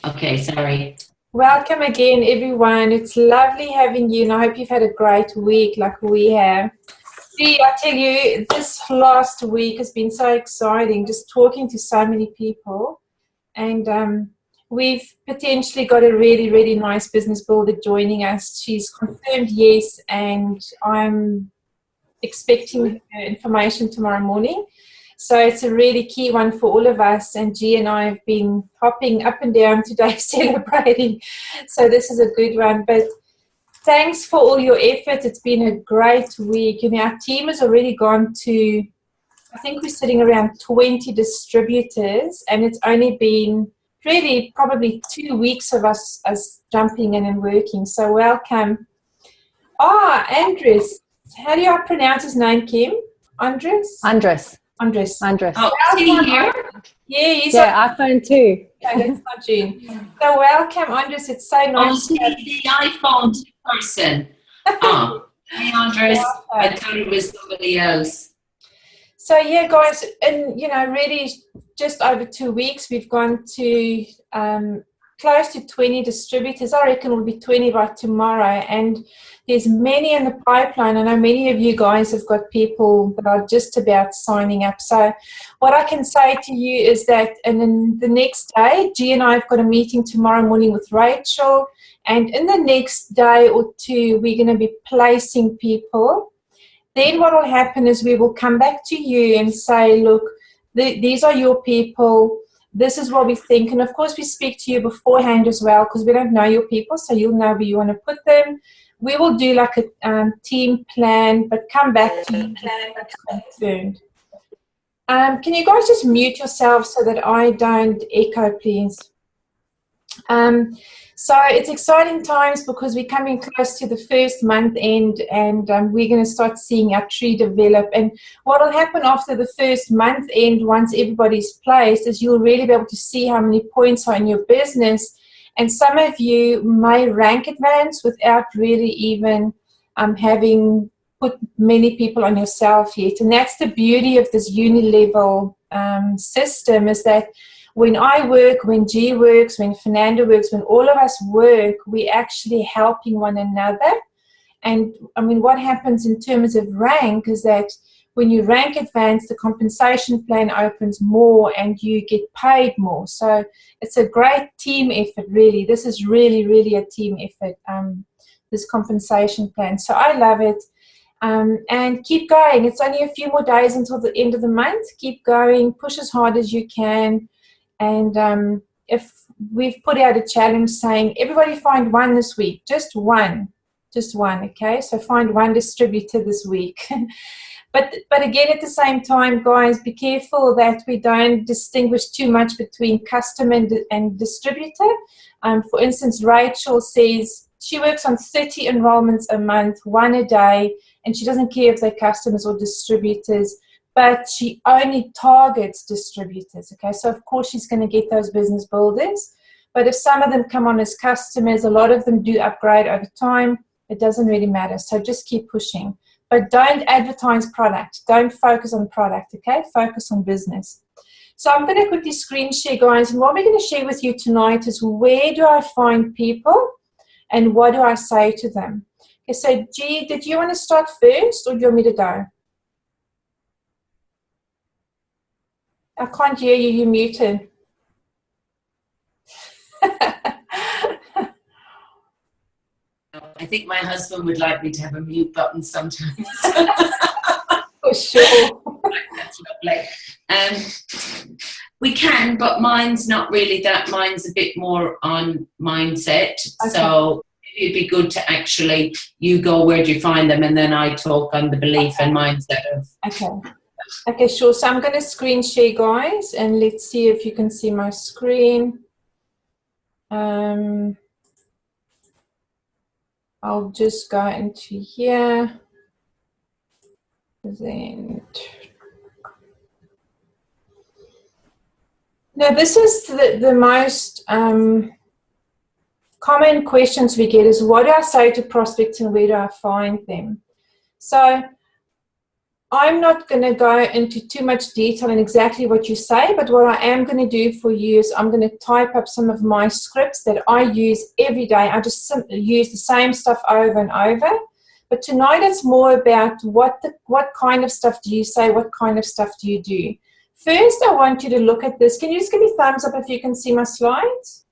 Okay, sorry. Welcome again, everyone. It's lovely having you, and I hope you've had a great week like we have. See, I tell you, this last week has been so exciting, just talking to so many people. And we've potentially got a really, really nice business builder joining us. She's confirmed yes, and I'm expecting her information tomorrow morning. So it's a really key one for all of us, and G and I have been hopping up and down today celebrating. So this is a good one. But thanks for all your effort. It's been a great week. You know, our team has already gone to, I think we're sitting around 20 distributors, and it's only been really probably 2 weeks of us jumping in and working. So welcome. Andres. How do I pronounce his name, Kim? Andres? Andres. Oh, is he here? Yeah, he's iPhone 2. Okay, that's not June. So welcome, Andres. It's so nice. Oh, the iPhone person. Oh, hey, Andres. I thought it was somebody else. So yeah, guys, in really just over 2 weeks, we've gone to close to 20 distributors. I reckon it'll be 20 by tomorrow, and there's many in the pipeline. I know many of you guys have got people that are just about signing up. So what I can say to you is that, and then the next day, G and I have got a meeting tomorrow morning with Rachel, and in the next day or two, we're going to be placing people. Then what will happen is we will come back to you and say, look, these are your people. This is what we think. And, of course, we speak to you beforehand as well, because we don't know your people, so you'll know where you want to put them. We will do like a team plan, but come back to you confirmed. Can you guys just mute yourselves so that I don't echo, please? So it's exciting times because we're coming close to the first month end, and we're going to start seeing our tree develop. And what will happen after the first month end, once everybody's placed, is you'll really be able to see how many points are in your business. And some of you may rank advance without really even having put many people on yourself yet. And that's the beauty of this uni-level system, is that when I work, when G works, when Fernando works, when all of us work, we're actually helping one another. And I mean, what happens in terms of rank is that when you rank advanced, the compensation plan opens more and you get paid more. So it's a great team effort, really. This is really, really a team effort, this compensation plan. So I love it. And keep going. It's only a few more days until the end of the month. Keep going. Push as hard as you can. And if we've put out a challenge saying, everybody find one this week, just one, okay? So find one distributor this week. But again, at the same time, guys, be careful that we don't distinguish too much between customer and distributor. For instance, Rachel says she works on 30 enrollments a month, one a day, and she doesn't care if they're customers or distributors. But she only targets distributors, okay? So, of course, she's going to get those business builders. But if some of them come on as customers, a lot of them do upgrade over time. It doesn't really matter. So just keep pushing. But don't advertise product. Don't focus on product, okay? Focus on business. So I'm going to quickly screen share, guys. And what we're going to share with you tonight is, where do I find people and what do I say to them? Okay, so, G, did you want to start first or do you want me to go? I can't hear you. You're muted. I think my husband would like me to have a mute button sometimes. For sure. That's lovely. We can, but mine's not really that. Mine's a bit more on mindset. Okay. So it'd be good to actually, you go where do you find them, and then I talk on the belief and mindset of. Okay. Okay, sure. So I'm going to screen share, guys, and let's see if you can see my screen. I'll just go into here. Present. Now, this is the most common questions we get is, what do I say to prospects and where do I find them? So I'm not going to go into too much detail in exactly what you say, but what I am going to do for you is I'm going to type up some of my scripts that I use every day. I just use the same stuff over and over. But tonight it's more about what kind of stuff do you say, what kind of stuff do you do. First, I want you to look at this. Can you just give me a thumbs up if you can see my slides?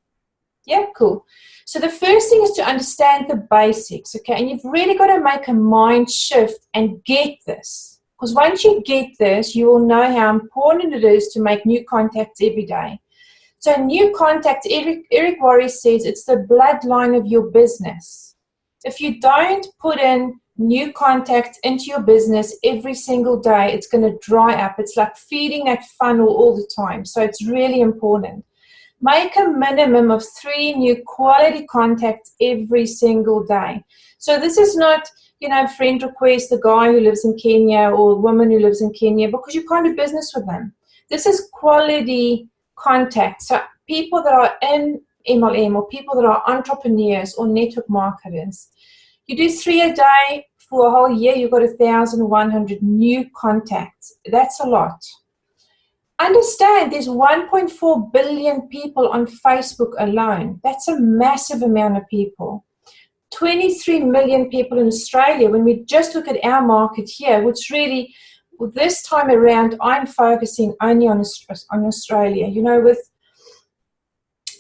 Yeah, cool. So the first thing is to understand the basics, okay? And you've really got to make a mind shift and get this. Because once you get this, you will know how important it is to make new contacts every day. So new contacts, Eric Worre says, it's the bloodline of your business. If you don't put in new contacts into your business every single day, it's going to dry up. It's like feeding that funnel all the time. So it's really important. Make a minimum of 3 new quality contacts every single day. So this is not, friend request, the guy who lives in Kenya or a woman who lives in Kenya, because you can't do business with them. This is quality contacts. So people that are in MLM or people that are entrepreneurs or network marketers. You do 3 a day for a whole year, you've got 1,100 new contacts. That's a lot. Understand there's 1.4 billion people on Facebook alone. That's a massive amount of people. 23 million people in Australia. When we just look at our market here, which really, this time around, I'm focusing only on Australia.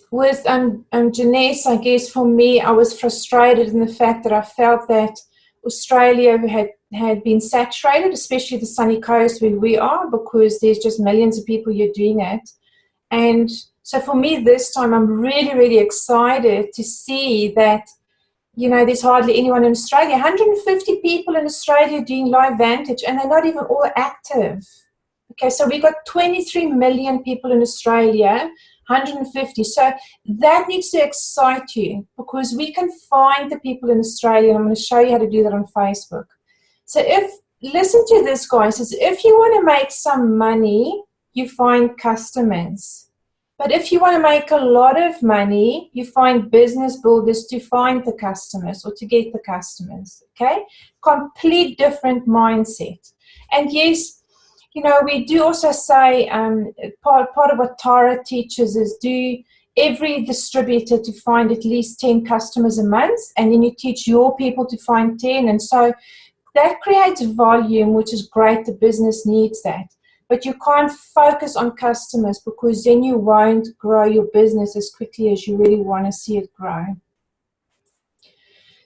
With Janice, I guess for me, I was frustrated in the fact that I felt that Australia had been saturated, especially the sunny coast where we are, because there's just millions of people you're doing it. And so for me this time, I'm really, really excited to see that, there's hardly anyone in Australia. 150 people in Australia doing LifeVantage, and they're not even all active. Okay, so we got 23 million people in Australia, 150. So that needs to excite you, because we can find the people in Australia, and I'm going to show you how to do that on Facebook. So listen to this, guys. If you want to make some money, you find customers. But if you want to make a lot of money, you find business builders to find the customers or to get the customers, okay? Complete different mindset. And yes, we do also say part of what Tara teaches is do every distributor to find at least 10 customers a month, and then you teach your people to find 10. And so that creates volume, which is great. The business needs that. But you can't focus on customers, because then you won't grow your business as quickly as you really want to see it grow.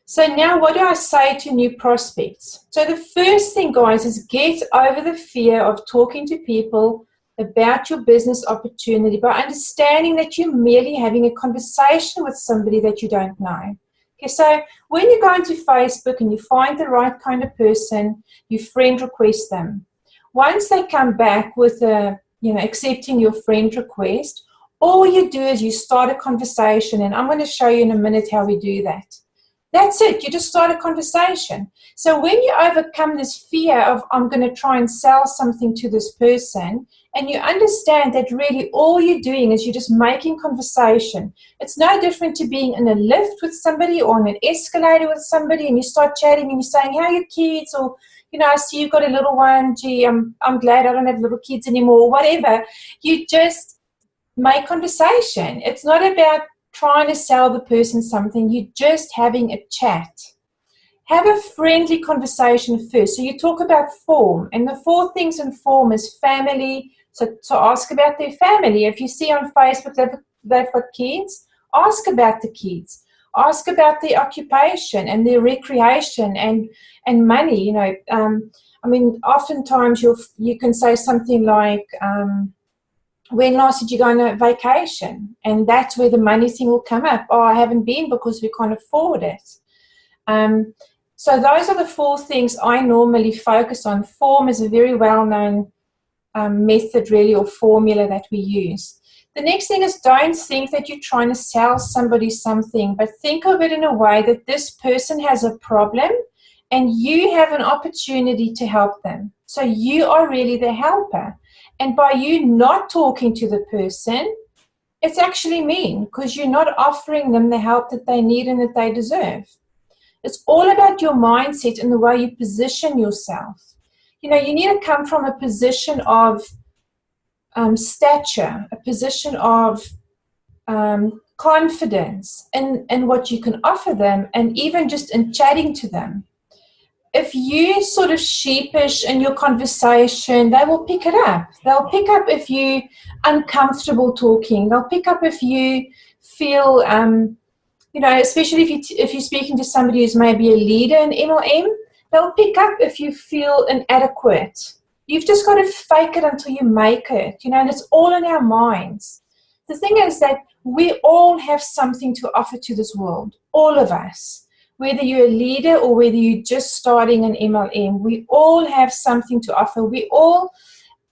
So now what do I say to new prospects? So the first thing, guys, is get over the fear of talking to people about your business opportunity by understanding that you're merely having a conversation with somebody that you don't know. Okay, so when you go into Facebook and you find the right kind of person, you friend request them. Once they come back with accepting your friend request, all you do is you start a conversation, and I'm going to show you in a minute how we do that. That's it. You just start a conversation. So when you overcome this fear of I'm going to try and sell something to this person, and you understand that really all you're doing is you're just making conversation. It's no different to being in a lift with somebody or on an escalator with somebody, and you start chatting and you're saying, how are your kids? Or I see you've got a little one. Gee, I'm glad I don't have little kids anymore. Whatever. You just make conversation. It's not about trying to sell the person something. You're just having a chat. Have a friendly conversation first. So you talk about form. And the 4 things in form is family. So ask about their family. If you see on Facebook they've got kids, ask about the kids. Ask about their occupation and their recreation and money. Oftentimes you can say something like, when last did you go on a vacation? And that's where the money thing will come up. Oh, I haven't been because we can't afford it. So those are the 4 things I normally focus on. Form is a very well-known method, really, or formula that we use. The next thing is, don't think that you're trying to sell somebody something, but think of it in a way that this person has a problem and you have an opportunity to help them. So you are really the helper. And by you not talking to the person, it's actually mean, because you're not offering them the help that they need and that they deserve. It's all about your mindset and the way you position yourself. you need to come from a position of stature, a position of confidence in what you can offer them, and even just in chatting to them. If you sort of sheepish in your conversation, they will pick it up. They'll pick up if you're uncomfortable talking. They'll pick up if you feel, especially if you're speaking to somebody who's maybe a leader in MLM, they'll pick up if you feel inadequate. You've just got to fake it until you make it, and it's all in our minds. The thing is that we all have something to offer to this world, all of us. Whether you're a leader or whether you're just starting an MLM, we all have something to offer. We all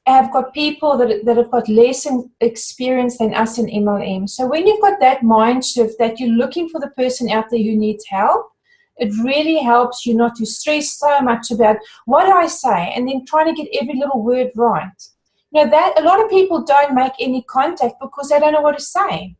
have got people that have got less experience than us in MLM. So when you've got that mind shift that you're looking for the person out there who needs help, it really helps you not to stress so much about what do I say and then trying to get every little word right. That a lot of people don't make any contact because they don't know what to say.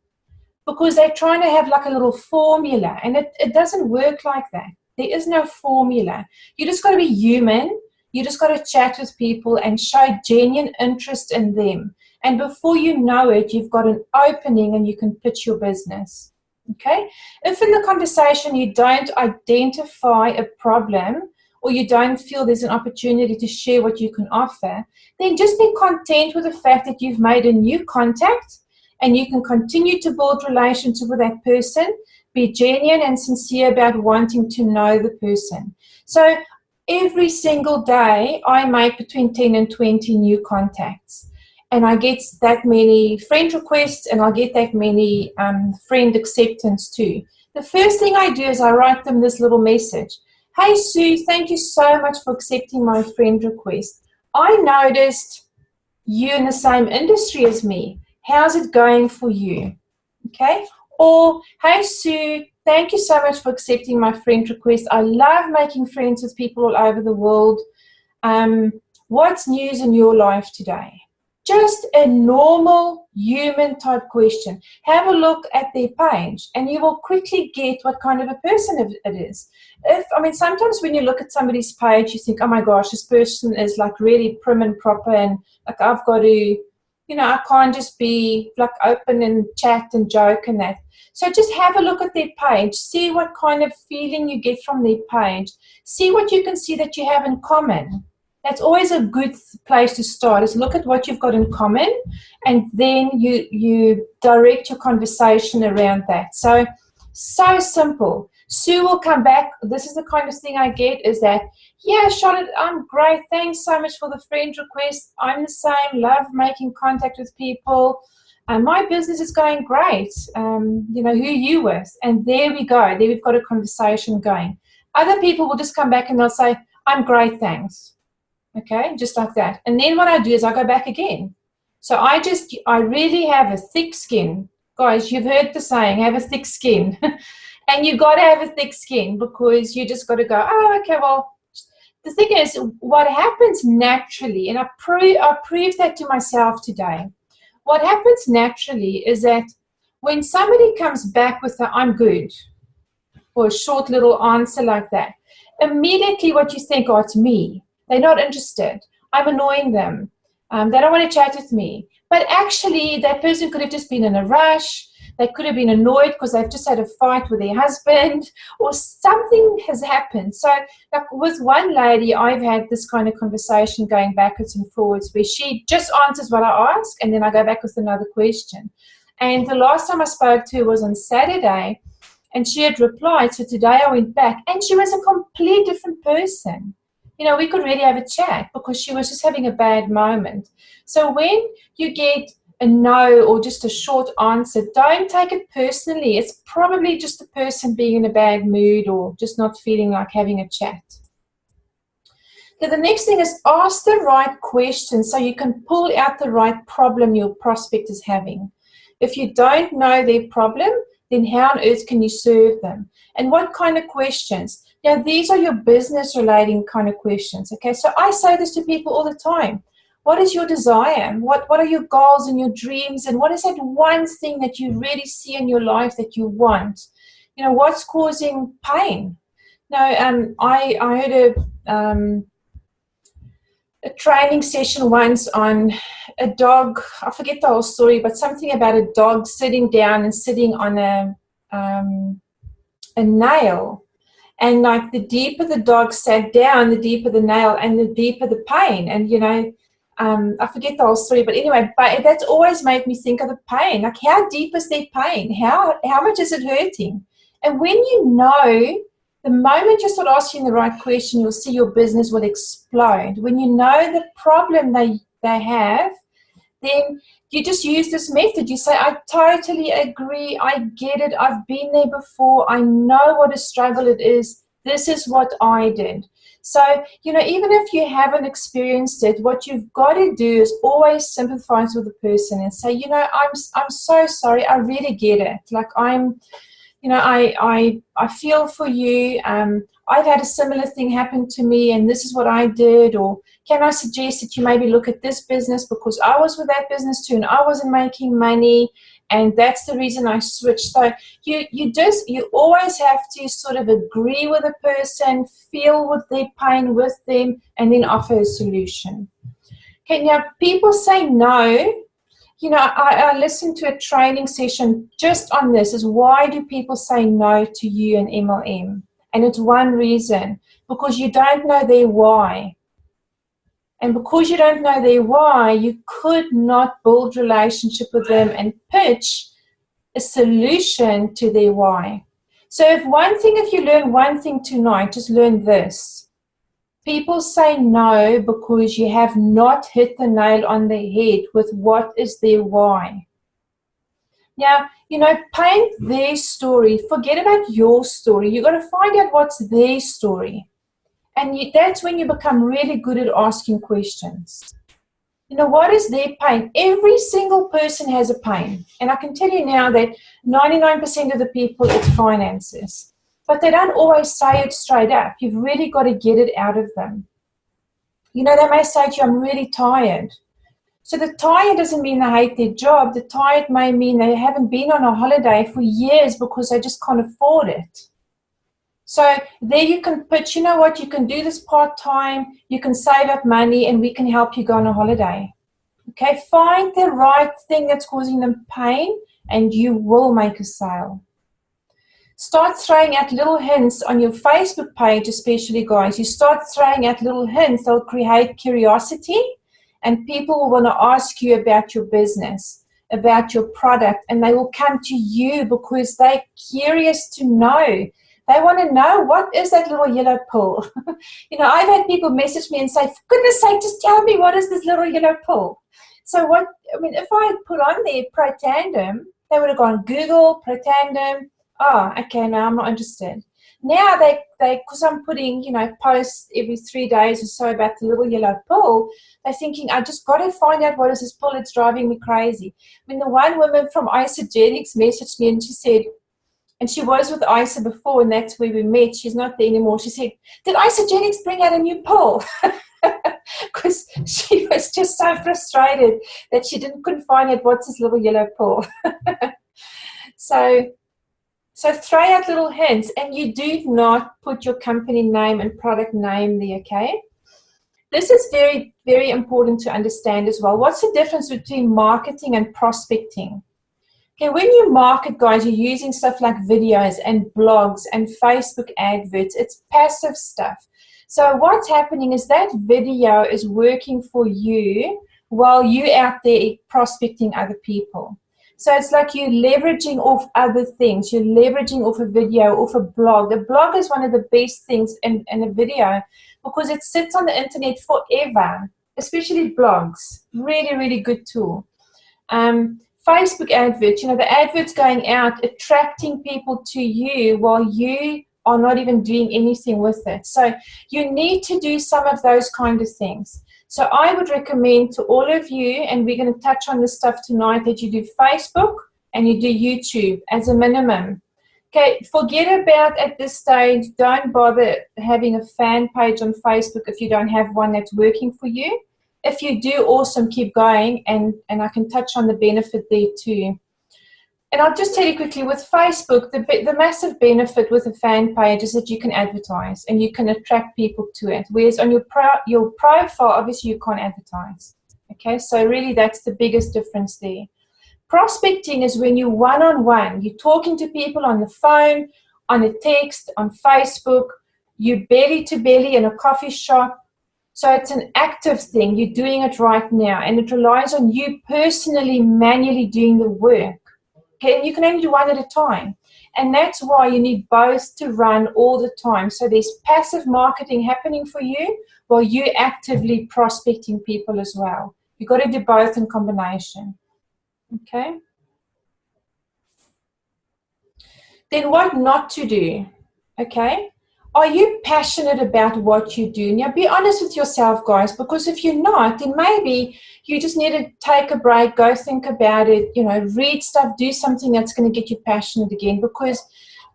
Because they're trying to have like a little formula, and it doesn't work like that. There is no formula. You just got to be human. You just got to chat with people and show genuine interest in them. And before you know it, you've got an opening and you can pitch your business. Okay? If in the conversation you don't identify a problem or you don't feel there's an opportunity to share what you can offer, then just be content with the fact that you've made a new contact. And you can continue to build relationship with that person, be genuine and sincere about wanting to know the person. So every single day, I make between 10 and 20 new contacts. And I get that many friend requests, and I'll get that many friend acceptance too. The first thing I do is I write them this little message. Hey, Sue, thank you so much for accepting my friend request. I noticed you in the same industry as me. How's it going for you? Okay? Or, hey, Sue, thank you so much for accepting my friend request. I love making friends with people all over the world. What's news in your life today? Just a normal human type question. Have a look at their page and you will quickly get what kind of a person it is. Sometimes when you look at somebody's page, you think, oh my gosh, this person is like really prim and proper, and like I've got to, I can't just be like open and chat and joke and that. So just have a look at their page. See what kind of feeling you get from their page. See what you can see that you have in common. That's always a good place to start, is look at what you've got in common, and then you direct your conversation around that. So simple. Sue will come back. This is the kind of thing I get, is that, yeah, Charlotte, I'm great. Thanks so much for the friend request. I'm the same. Love making contact with people. My business is going great. Who are you with? And there we go. There we've got a conversation going. Other people will just come back and they'll say, I'm great, thanks. Okay, just like that. And then what I do is I go back again. So I really have a thick skin. Guys, you've heard the saying, have a thick skin. And you've got to have a thick skin, because you just got to go, oh, okay, well, the thing is, what happens naturally, and I proved that to myself today, what happens naturally is that when somebody comes back with a I'm good, or a short little answer like that, immediately what you think, oh, it's me. They're not interested. I'm annoying them. They don't want to chat with me. But actually, that person could have just been in a rush. They could have been annoyed because they've just had a fight with their husband, or something has happened. So like with one lady, I've had this kind of conversation going backwards and forwards, where she just answers what I ask, and then I go back with another question. And the last time I spoke to her was on Saturday, and she had replied. So today I went back, and she was a complete different person. We could really have a chat, because she was just having a bad moment. So when you get a no or just a short answer, don't take it personally. It's probably just the person being in a bad mood or just not feeling like having a chat. Okay, the next thing is ask the right questions so you can pull out the right problem your prospect is having. If you don't know their problem, then how on earth can you serve them? And what kind of questions? These are your business relating kind of questions. Okay, so I say this to people all the time. What is your desire? What are your goals and your dreams? And what is that one thing that you really see in your life that you want? What's causing pain? I heard a training session once on a dog. I forget the whole story, but something about a dog sitting down and sitting on a nail. And like the deeper the dog sat down, the deeper the nail and the deeper the pain. And, you know, I forget the whole story, but anyway, but that's always made me think of the pain. Like, how deep is their pain? How much is it hurting? And when you know, the moment you start asking the right question, you'll see your business will explode. When you know the problem they have, then you just use this method. You say, I totally agree. I get it. I've been there before. I know what a struggle it is. This is what I did. So, you know, even if you haven't experienced it, what you've got to do is always sympathize with the person and say, you know, I'm so sorry. I really get it. Like, you know, I feel for you. I've had a similar thing happen to me, and this is what I did. Or can I suggest that you maybe look at this business, because I was with that business too and I wasn't making money, and that's the reason I switched. So you always have to sort of agree with a person, feel with their pain with them, and then offer a solution. Okay, now people say no. You know, I listened to a training session just on this, is why do people say no to you and MLM? And it's one reason, because you don't know their why. And because you don't know their why, you could not build relationship with them and pitch a solution to their why. So if you learn one thing tonight, just learn this. People say no because you have not hit the nail on the head with what is their why. Now, you know, paint their story. Forget about your story. You've got to find out what's their story. And that's when you become really good at asking questions. You know, what is their pain? Every single person has a pain. And I can tell you now that 99% of the people, it's finances. But they don't always say it straight up. You've really got to get it out of them. You know, they may say to you, I'm really tired. So the tired doesn't mean they hate their job. The tired may mean they haven't been on a holiday for years because they just can't afford it. So there you can pitch, you know what, you can do this part-time, you can save up money, and we can help you go on a holiday. Okay, find the right thing that's causing them pain, and you will make a sale. Start throwing out little hints on your Facebook page, especially, guys. You start throwing out little hints, they'll create curiosity, and people will want to ask you about your business, about your product, and they will come to you because they're curious to know. They want to know, what is that little yellow pill? You know, I've had people message me and say, for goodness sake, just tell me, what is this little yellow pill? So if I had put on there Protandim, they would have gone, Google Protandim. Oh, okay, no, I'm not interested. Now because I'm putting, you know, posts every 3 days or so about the little yellow pill, they're thinking, I just got to find out what is this pill, it's driving me crazy. I mean, the one woman from Isogenics messaged me and she said, and she was with Isa before, and that's where we met. She's not there anymore. She said, did Isogenics bring out a new pill? Because she was just so frustrated that she couldn't find out what's this little yellow pill. So throw out little hints, and you do not put your company name and product name there, okay? This is very, very important to understand as well. What's the difference between marketing and prospecting? Okay, when you market, guys, you're using stuff like videos and blogs and Facebook adverts. It's passive stuff. So what's happening is that video is working for you while you're out there prospecting other people. So it's like you're leveraging off other things. You're leveraging off a video, off a blog. A blog is one of the best things in a video because it sits on the internet forever, especially blogs. Really, really good tool. Facebook adverts, you know, the adverts going out, attracting people to you while you are not even doing anything with it. So you need to do some of those kind of things. So I would recommend to all of you, and we're going to touch on this stuff tonight, that you do Facebook and you do YouTube as a minimum. Okay, forget about at this stage, don't bother having a fan page on Facebook if you don't have one that's working for you. If you do, awesome, keep going, and I can touch on the benefit there too. And I'll just tell you quickly, with Facebook, the massive benefit with a fan page is that you can advertise and you can attract people to it. Whereas on your profile, obviously you can't advertise. Okay, so really that's the biggest difference there. Prospecting is when you're one-on-one. You're talking to people on the phone, on a text, on Facebook. You're belly to belly in a coffee shop. So it's an active thing. You're doing it right now. And it relies on you personally, manually doing the work. Okay, and you can only do one at a time. And that's why you need both to run all the time. So there's passive marketing happening for you while you're actively prospecting people as well. You've got to do both in combination. Okay? Then what not to do? Okay? Are you passionate about what you do? Now, be honest with yourself, guys, because if you're not, then maybe you just need to take a break, go think about it, read stuff, do something that's going to get you passionate again. Because,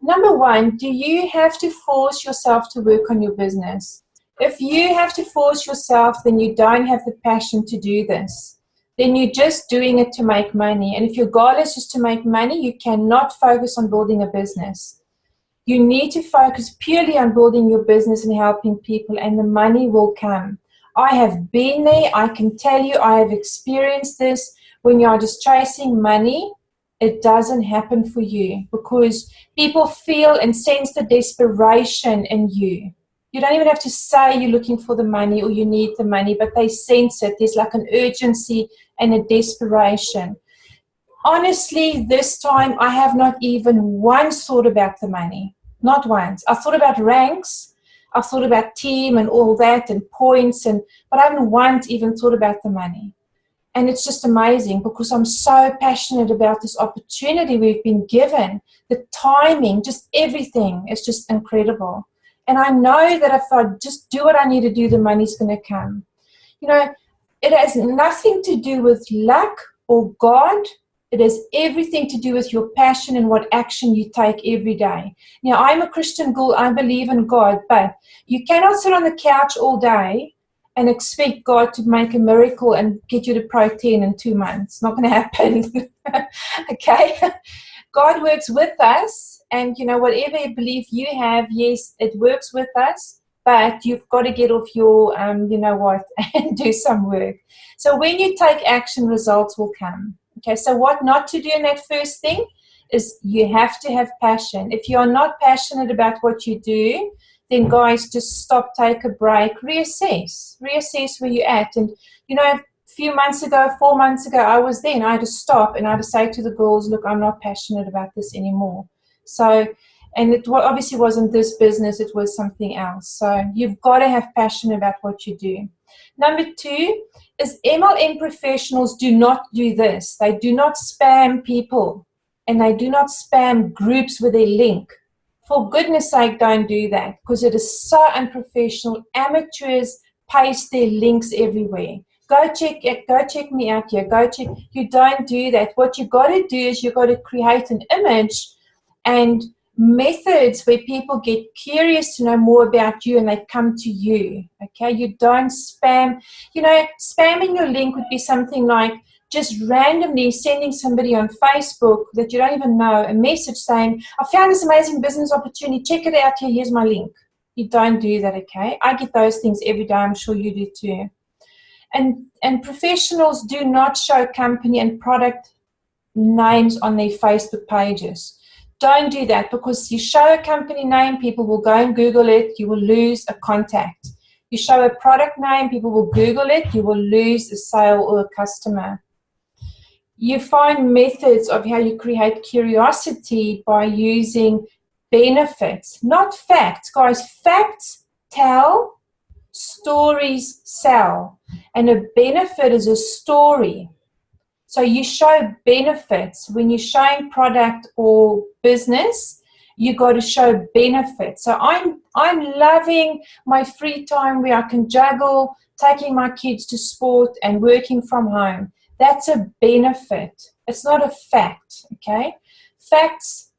number one, do you have to force yourself to work on your business? If you have to force yourself, then you don't have the passion to do this. Then you're just doing it to make money. And if your goal is just to make money, you cannot focus on building a business. You need to focus purely on building your business and helping people, and the money will come. I have been there. I can tell you I have experienced this. When you are just chasing money, it doesn't happen for you because people feel and sense the desperation in you. You don't even have to say you're looking for the money or you need the money, but they sense it. There's like an urgency and a desperation. Honestly, this time I have not even once thought about the money. Not once. I thought about ranks. I thought about team and all that and points, but I haven't once even thought about the money. And it's just amazing because I'm so passionate about this opportunity we've been given. The timing, just everything is just incredible. And I know that if I just do what I need to do, the money's going to come. It has nothing to do with luck or God. It has everything to do with your passion and what action you take every day. Now, I'm a Christian girl. I believe in God, but you cannot sit on the couch all day and expect God to make a miracle and get you to Protein in 2 months. It's not going to happen. Okay? God works with us, and, whatever belief you have, yes, it works with us, but you've got to get off your, and do some work. So when you take action, results will come. Okay, so what not to do in that first thing is you have to have passion. If you are not passionate about what you do, then guys, just stop, take a break, reassess where you're at. And, a few months ago, 4 months ago, I was there and I had to stop and I had to say to the girls, look, I'm not passionate about this anymore. So, and it obviously wasn't this business, it was something else. So you've got to have passion about what you do. Number 2 is MLM professionals do not do this. They do not spam people and they do not spam groups with a link. For goodness sake, don't do that because it is so unprofessional. Amateurs paste their links everywhere. Go check me out here. Go check. You don't do that. What you got to do is you got to create an image and methods where people get curious to know more about you and they come to you. Okay, you don't spam. Spamming your link would be something like just randomly sending somebody on Facebook that you don't even know a message saying, I found this amazing business opportunity, check it out here, here's my link. You don't do that, okay? I get those things every day, I'm sure you do too. And professionals do not show company and product names on their Facebook pages. Don't do that because you show a company name, people will go and Google it, you will lose a contact. You show a product name, people will Google it, you will lose a sale or a customer. You find methods of how you create curiosity by using benefits, not facts. Guys, facts tell, stories sell. And a benefit is a story. So you show benefits. When you're showing product or business, you got to show benefits. So I'm loving my free time where I can juggle, taking my kids to sport and working from home. That's a benefit. It's not a fact, okay? Facts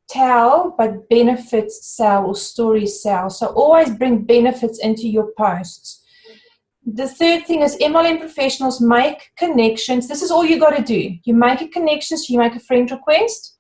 tell, but benefits sell or stories sell. So always bring benefits into your posts. The third thing is MLM professionals make connections. This is all you got to do. You make a connection, so you make a friend request.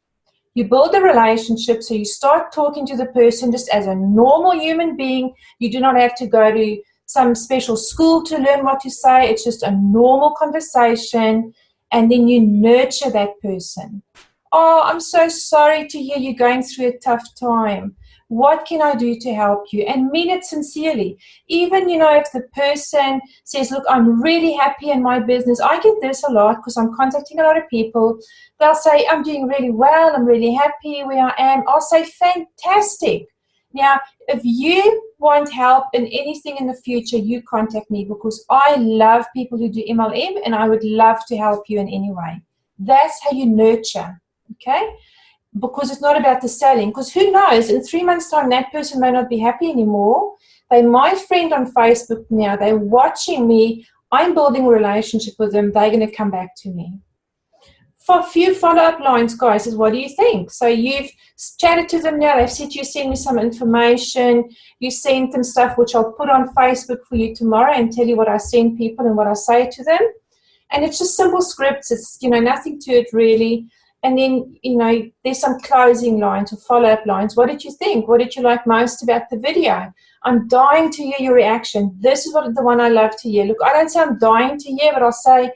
You build a relationship, so you start talking to the person just as a normal human being. You do not have to go to some special school to learn what to say. It's just a normal conversation, and then you nurture that person. Oh, I'm so sorry to hear you're going through a tough time. What can I do to help you? And mean it sincerely. Even, if the person says, look, I'm really happy in my business. I get this a lot because I'm contacting a lot of people. They'll say, I'm doing really well. I'm really happy where I am. I'll say, fantastic. Now, if you want help in anything in the future, you contact me, because I love people who do MLM, and I would love to help you in any way. That's how you nurture, okay? Because it's not about the selling. Because who knows, in 3 months' time, that person may not be happy anymore. They're my friend on Facebook now. They're watching me. I'm building a relationship with them. They're going to come back to me. For a few follow-up lines, guys, is what do you think? So you've chatted to them now. They've said you send me some information. You sent them stuff which I'll put on Facebook for you tomorrow and tell you what I send people and what I say to them. And it's just simple scripts. It's, nothing to it really. And then, there's some closing lines or follow-up lines. What did you think? What did you like most about the video? I'm dying to hear your reaction. This is the one I love to hear. Look, I don't say I'm dying to hear, but I'll say,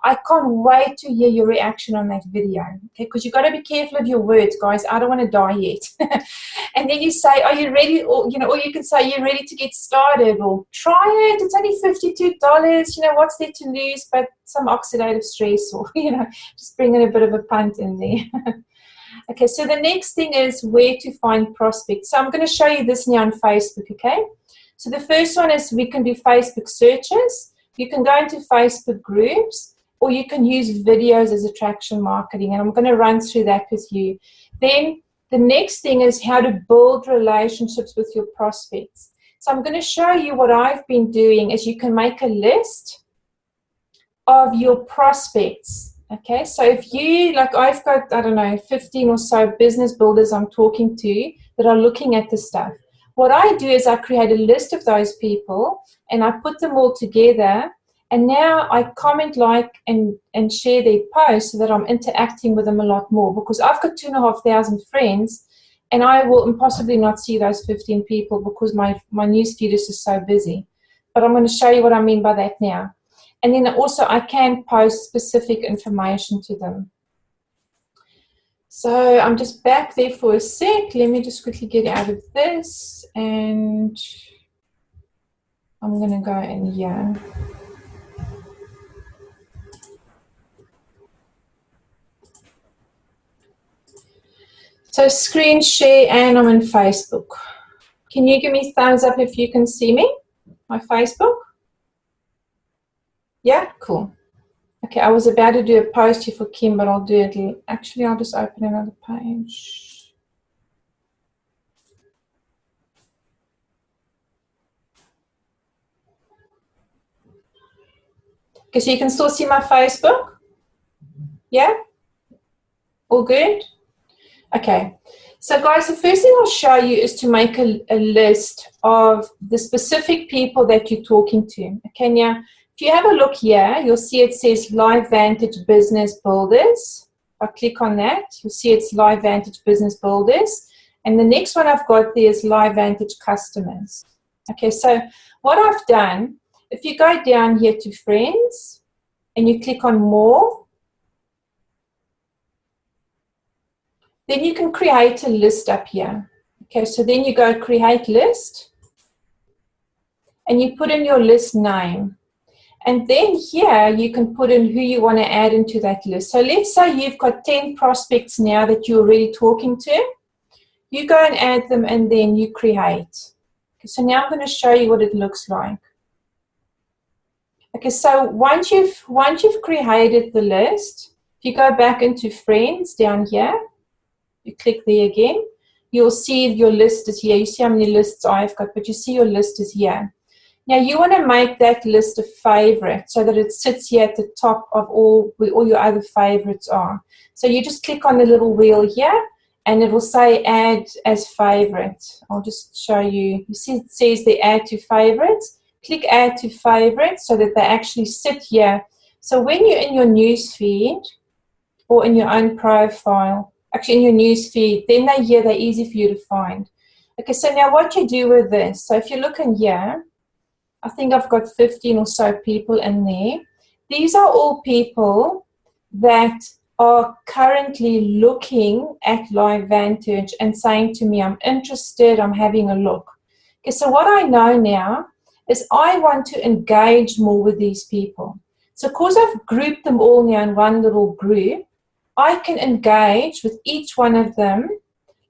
I can't wait to hear your reaction on that video. Okay, because you've got to be careful of your words, guys. I don't want to die yet. And then you say, are you ready? Or, or you can say, you're ready to get started, or try it. It's only $52. What's there to lose but some oxidative stress, or, just bringing a bit of a punt in there. Okay, so the next thing is where to find prospects. So I'm going to show you this now on Facebook, okay? So the first one is we can do Facebook searches. You can go into Facebook groups, or you can use videos as attraction marketing, and I'm going to run through that with you. Then the next thing is how to build relationships with your prospects. So I'm going to show you what I've been doing is you can make a list of your prospects. Okay, so if you, like I've got, 15 or so business builders I'm talking to that are looking at this stuff. What I do is I create a list of those people and I put them all together. And now I comment, like, and share their posts so that I'm interacting with them a lot more, because I've got 2,500 friends and I will possibly not see those 15 people because my newsfeed is just so busy. But I'm going to show you what I mean by that now. And then also I can post specific information to them. So I'm just back there for a sec. Let me just quickly get out of this, and I'm going to go in here. So screen share, and I'm in Facebook. Can you give me thumbs up if you can see me? My Facebook? Yeah, cool. Okay, I was about to do a post here for Kim, but I'll do it. Actually, I'll just open another page. Okay, so you can still see my Facebook? Yeah? All good? Okay, so guys, the first thing I'll show you is to make a list of the specific people that you're talking to. Okay, now, if you have a look here, you'll see it says LifeVantage Business Builders. If I click on that, you'll see it's LifeVantage Business Builders. And the next one I've got there is LifeVantage Customers. Okay, so what I've done, if you go down here to Friends, and you click on More, then you can create a list up here. Okay, so then you go Create List, and you put in your list name. And then here you can put in who you want to add into that list. So let's say you've got 10 prospects now that you're already talking to. You go and add them, and then you create. Okay, so now I'm going to show you what it looks like. Okay, so once you've created the list, if you go back into Friends down here, you click there again, you'll see your list is here. You see how many lists I've got, but you see your list is here. Now you want to make that list a favorite so that it sits here at the top of where all your other favorites are. So you just click on the little wheel here, and it will say Add as Favorite. I'll just show you. You see it says the Add to Favorites. click add to favorites so that they actually sit here. So when you're in your news feed or in your own profile, actually in your news feed, then they're here, they're easy for you to find. Okay, so now what you do with this, so if you look in here, I think I've got 15 or so people in there. These are all people that are currently looking at LifeVantage and saying to me, I'm interested, I'm having a look. Okay, so what I know now is I want to engage more with these people. So because I've grouped them all now in one little group, I can engage with each one of them.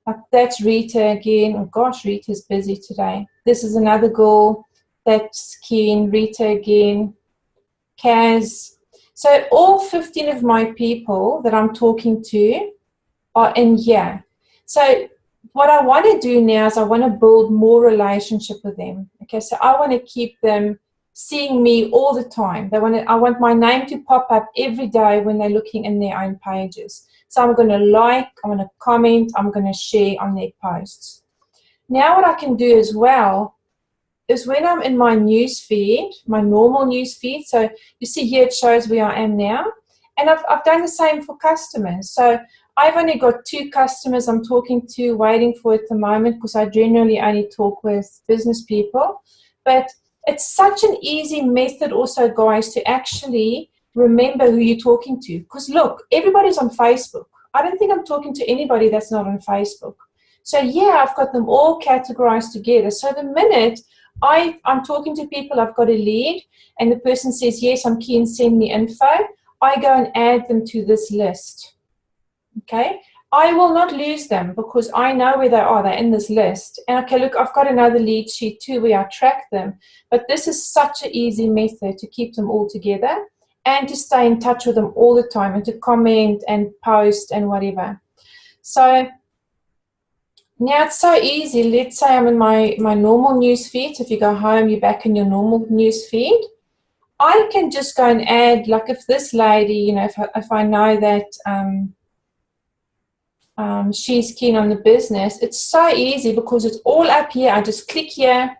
Like that's Rita again. Oh gosh, Rita's busy today. This is another girl. That's Keen, Rita again, Kaz. So all 15 of my people that I'm talking to are in here. So what I want to do now is I want to build more relationship with them. Okay, so I want to keep them seeing me all the time. I want my name to pop up every day when they're looking in their own pages. So I'm going to like, I'm going to comment, I'm going to share on their posts. Now what I can do as well is when I'm in my news feed, my normal news feed, so you see here it shows where I am now, and I've done the same for customers. So I've only got 2 customers I'm talking to, waiting for at the moment, because I generally only talk with business people. But it's such an easy method also, guys, to actually remember who you're talking to. Because look, everybody's on Facebook. I don't think I'm talking to anybody that's not on Facebook. So yeah, I've got them all categorized together. So the minute I'm talking to people, I've got a lead, and the person says, yes, I'm keen, send me info, I go and add them to this list. Okay? I will not lose them because I know where they are. They're in this list. And okay, look, I've got another lead sheet too where I track them. But this is such an easy method to keep them all together and to stay in touch with them all the time and to comment and post and whatever. So now it's so easy. Let's say I'm in my normal news feed. So if you go home, you're back in your normal news feed. I can just go and add, like if this lady, you know, if I know that she's keen on the business, it's so easy because it's all up here. I just click here.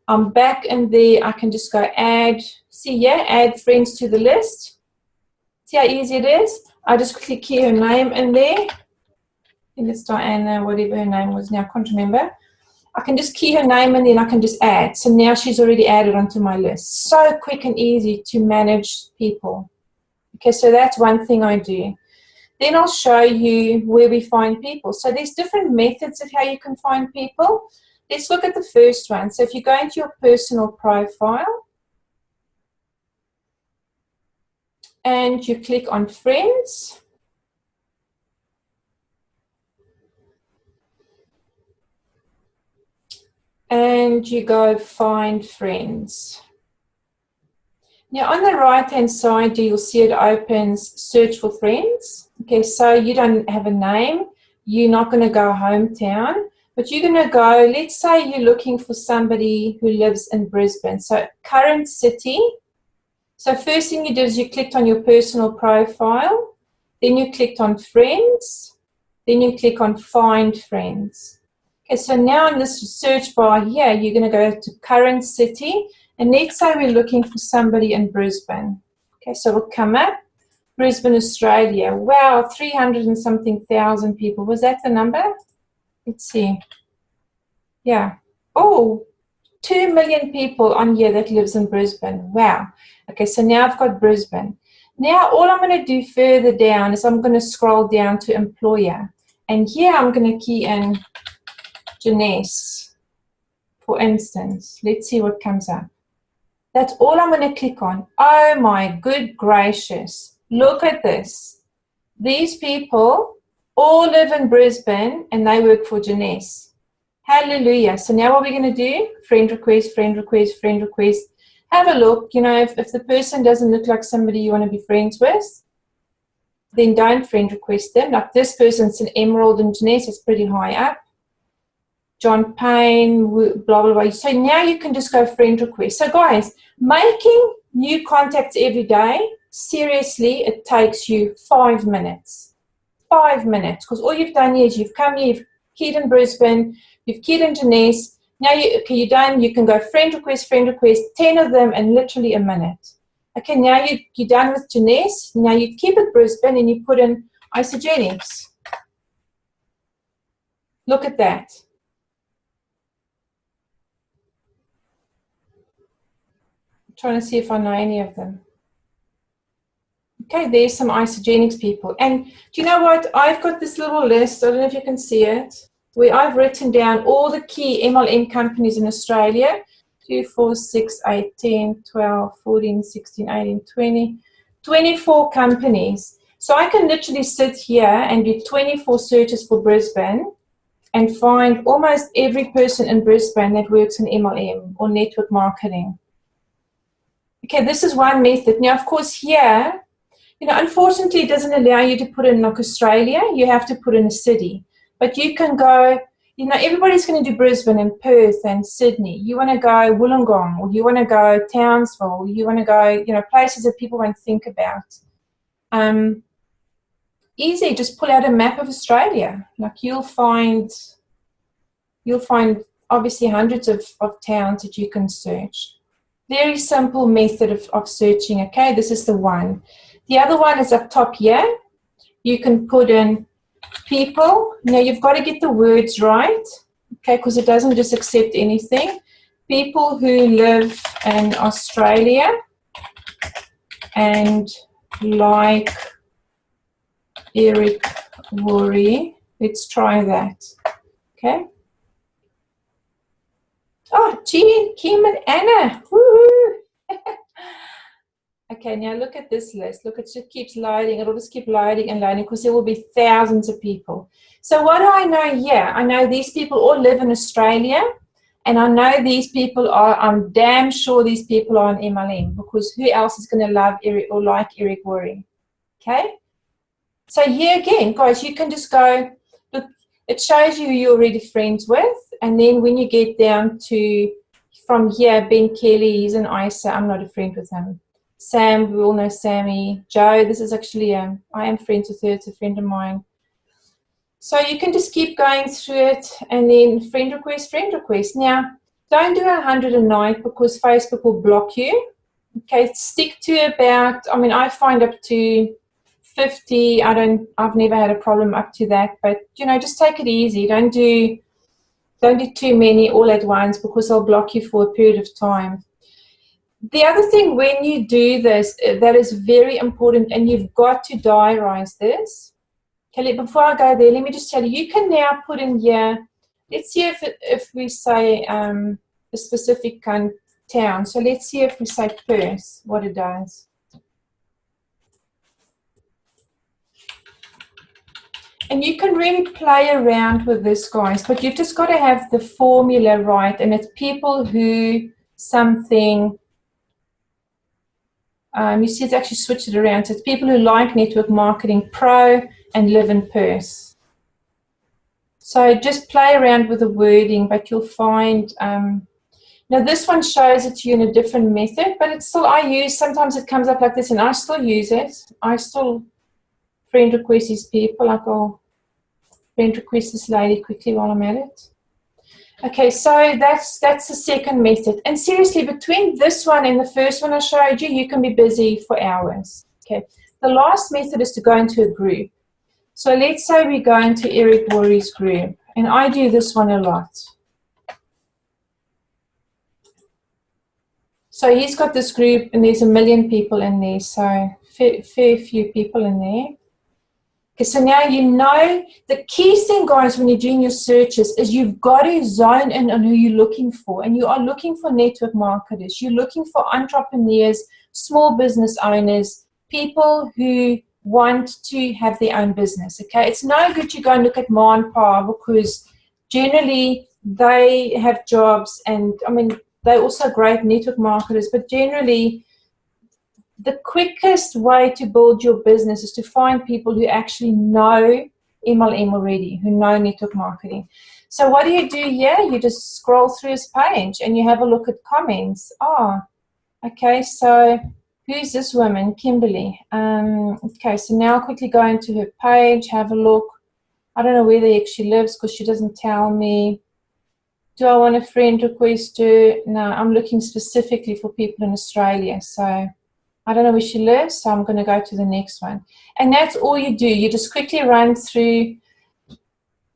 I'm back in there. I can just go add. See here, add friends to the list. See how easy it is? I just click here, her name in there. I think it's Diana, whatever her name was now, I can't remember. I can just key her name in there and I can just add. So now she's already added onto my list. So quick and easy to manage people. Okay, so that's one thing I do. Then I'll show you where we find people. So there's different methods of how you can find people. Let's look at the first one. So if you go into your personal profile and you click on friends, and you go find friends. Now on the right hand side, you'll see it opens search for friends. Okay, so you don't have a name, you're not going to go hometown, but you're going to go, let's say you're looking for somebody who lives in Brisbane. So current city. So first thing you did is you clicked on your personal profile, then you clicked on friends, then you click on find friends. Okay, so now in this search bar here, you're going to go to current city, and let's say we're looking for somebody in Brisbane. Okay, so it'll come up, Brisbane, Australia. Wow, 300 and something thousand people. Was that the number? Let's see. Yeah. Oh, 2 million people on here that lives in Brisbane. Wow. Okay, so now I've got Brisbane. Now all I'm going to do further down is I'm going to scroll down to employer. And here I'm going to key in Janice, for instance. Let's see what comes up. That's all I'm going to click on. Oh my good gracious. Look at this. These people all live in Brisbane and they work for Janice. Hallelujah. So now what we're going to do, friend request, friend request, friend request. Have a look. You know, if the person doesn't look like somebody you want to be friends with, then don't friend request them. Like this person's an Emerald and Janice, it's pretty high up. John Payne, blah, blah, blah. So now you can just go friend request. So guys, making new contacts every day, seriously, it takes you 5 minutes. 5 minutes. Because all you've done here is you've come here, you've keyed in Brisbane, you've keyed in Janice, Now you're done. You can go friend request, 10 of them in literally a minute. Okay, now you're done with Janice. Now you keep it Brisbane and you put in Isogenics. Look at that. I'm trying to see if I know any of them. Okay, there's some Isogenics people. And do you know what? I've got this little list, I don't know if you can see it, where I've written down all the key MLM companies in Australia. 2, 4, 6, 8, 10, 12, 14, 16, 18, 20, 24 companies. So I can literally sit here and do 24 searches for Brisbane and find almost every person in Brisbane that works in MLM or network marketing. Okay, this is one method. Now, of course, here, unfortunately, it doesn't allow you to put in like Australia. You have to put in a city. But you can go, everybody's going to do Brisbane and Perth and Sydney. You want to go Wollongong, or you want to go Townsville, or you want to go, places that people won't think about. Easy, just pull out a map of Australia. Like you'll find obviously hundreds of towns that you can search. Very simple method of searching, okay? This is the one. The other one is up top here. You can put in people. Now, you've got to get the words right, okay, because it doesn't just accept anything. People who live in Australia and like Eric Worre. Let's try that, okay? Oh, Jean, Kim, and Anna. Woo-hoo. Okay, now look at this list. Look, it just keeps loading. It'll just keep loading and loading because there will be thousands of people. So what do I know here? I know these people all live in Australia, and I know these people are, I'm damn sure these people are in MLM, because who else is going to love Eric or like Eric Worre? Okay? So here again, guys, you can just go, look, it shows you who you're already friends with, and then when you get down to, from here, Ben Kelly, he's an ISA. I'm not a friend with him. Sam, we all know Sammy. Joe, this is actually, I am friends with her, it's a friend of mine. So you can just keep going through it, and then friend request. Now, don't do 100 a night because Facebook will block you. Okay, stick to about, I find up to 50. I've never had a problem up to that, but just take it easy. Don't do too many all at once because they'll block you for a period of time. The other thing when you do this that is very important, and you've got to diarize this. Okay, before I go there, let me just tell you, you can now put in here, let's see if we say a specific town. So let's see if we say Perth, what it does. And you can really play around with this, guys, but you've just got to have the formula right, and it's people who something. You see it's actually switched it around. So it's people who like network marketing pro and live in Perth. So just play around with the wording, but you'll find, now this one shows it to you in a different method, but it's still, sometimes it comes up like this, and I still use it. I still friend request these people. I'll friend request this lady quickly while I'm at it. Okay, so that's the second method. And seriously, between this one and the first one I showed you, you can be busy for hours. Okay, the last method is to go into a group. So let's say we go into Eric Worre's group, and I do this one a lot. So he's got this group, and there's 1 million people in there, so fair few people in there. Okay, so now the key thing, guys, when you're doing your searches is you've got to zone in on who you're looking for. And you are looking for network marketers. You're looking for entrepreneurs, small business owners, people who want to have their own business, okay? It's no good you go and look at Ma and Pa, because generally they have jobs, and, they're also great network marketers, but generally the quickest way to build your business is to find people who actually know MLM already, who know network marketing. So what do you do here? You just scroll through his page and you have a look at comments. Oh, okay, so who's this woman? Kimberly. Okay, so now I'll quickly go into her page, have a look. I don't know where the heck she lives because she doesn't tell me. Do I want a friend request to? No, I'm looking specifically for people in Australia. So I don't know where she lives, so I'm going to go to the next one. And that's all you do. You just quickly run through.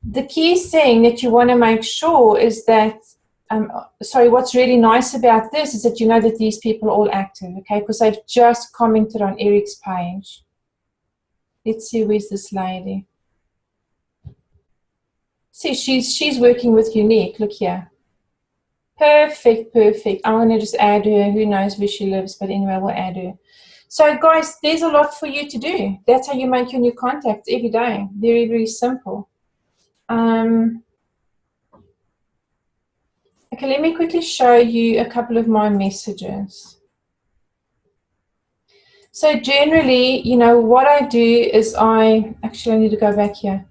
The key thing that you want to make sure is that, what's really nice about this is that you know that these people are all active, okay, because they've just commented on Eric's page. Let's see, where's this lady? See, she's working with Unique. Look here. Perfect, perfect. I'm going to just add her. Who knows where she lives, but anyway, we'll add her. So, guys, there's a lot for you to do. That's how you make your new contacts every day. Very, very simple. Okay, let me quickly show you a couple of my messages. So generally, you know, what I do is I need to go back here.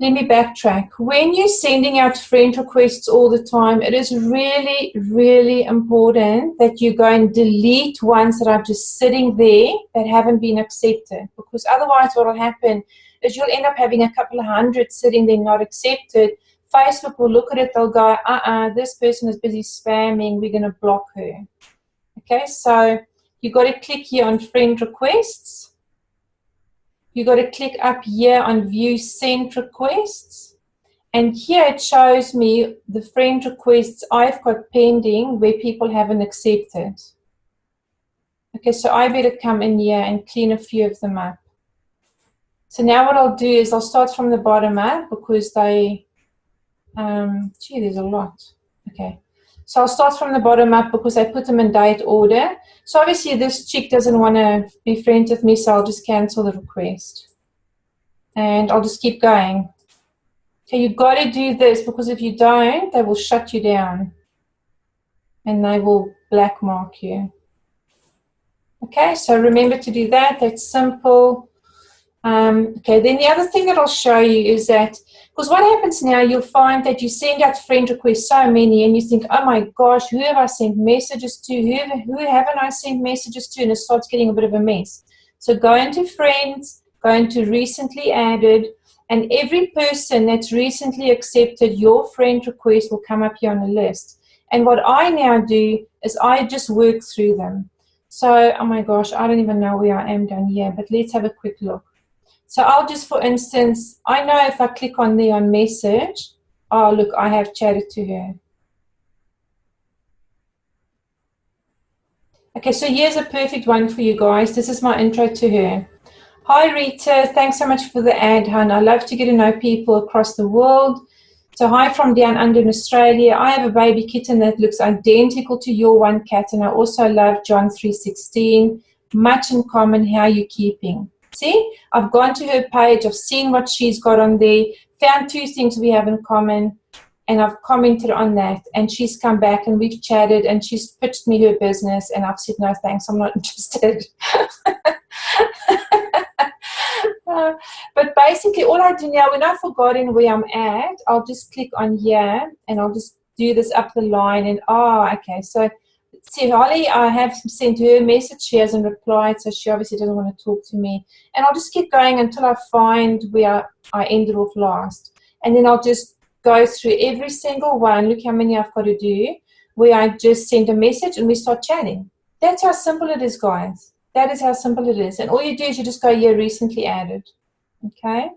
Let me backtrack. When you're sending out friend requests all the time, it is really, really important that you go and delete ones that are just sitting there that haven't been accepted. Because otherwise what will happen is you'll end up having a couple of hundred sitting there not accepted. Facebook will look at it, they'll go, this person is busy spamming, we're going to block her. Okay, so you got to click here on friend requests. You got to click up here on view sent requests. And here it shows me the friend requests I've got pending where people haven't accepted. Okay, so I better come in here and clean a few of them up. So now what I'll do is I'll start from the bottom up because they, there's a lot. Okay. So I'll start from the bottom up because I put them in date order. So obviously this chick doesn't want to be friends with me, so I'll just cancel the request. And I'll just keep going. Okay, you've got to do this because if you don't, they will shut you down. And they will black mark you. Okay, so remember to do that. That's simple. Okay, then the other thing that I'll show you is that, because what happens now, you'll find that you send out friend requests so many and you think, oh my gosh, who have I sent messages to? Who haven't I sent messages to? And it starts getting a bit of a mess. So go into friends, go into recently added, and every person that's recently accepted your friend request will come up here on the list. And what I now do is I just work through them. So, oh my gosh, I don't even know where I am down here, but let's have a quick look. So I'll just, for instance, I know if I click on there on message, oh, look, I have chatted to her. Okay, so here's a perfect one for you guys. This is my intro to her. Hi, Rita. Thanks so much for the ad, hon. I love to get to know people across the world. So hi from down under in Australia. I have a baby kitten that looks identical to your one cat, and I also love John 3:16. Much in common. How are you keeping? See, I've gone to her page, I've seen what she's got on there, found 2 things we have in common, and I've commented on that, and she's come back and we've chatted and she's pitched me her business and I've said, no thanks, I'm not interested. But basically all I do now, when I've forgotten where I'm at, I'll just click on here and I'll just do this up the line and, okay, so see, Holly, I have sent her a message. She hasn't replied, so she obviously doesn't want to talk to me. And I'll just keep going until I find where I ended off last. And then I'll just go through every single one. Look how many I've got to do, where I just send a message and we start chatting. That's how simple it is, guys. That is how simple it is. And all you do is you just go here, recently added. Okay?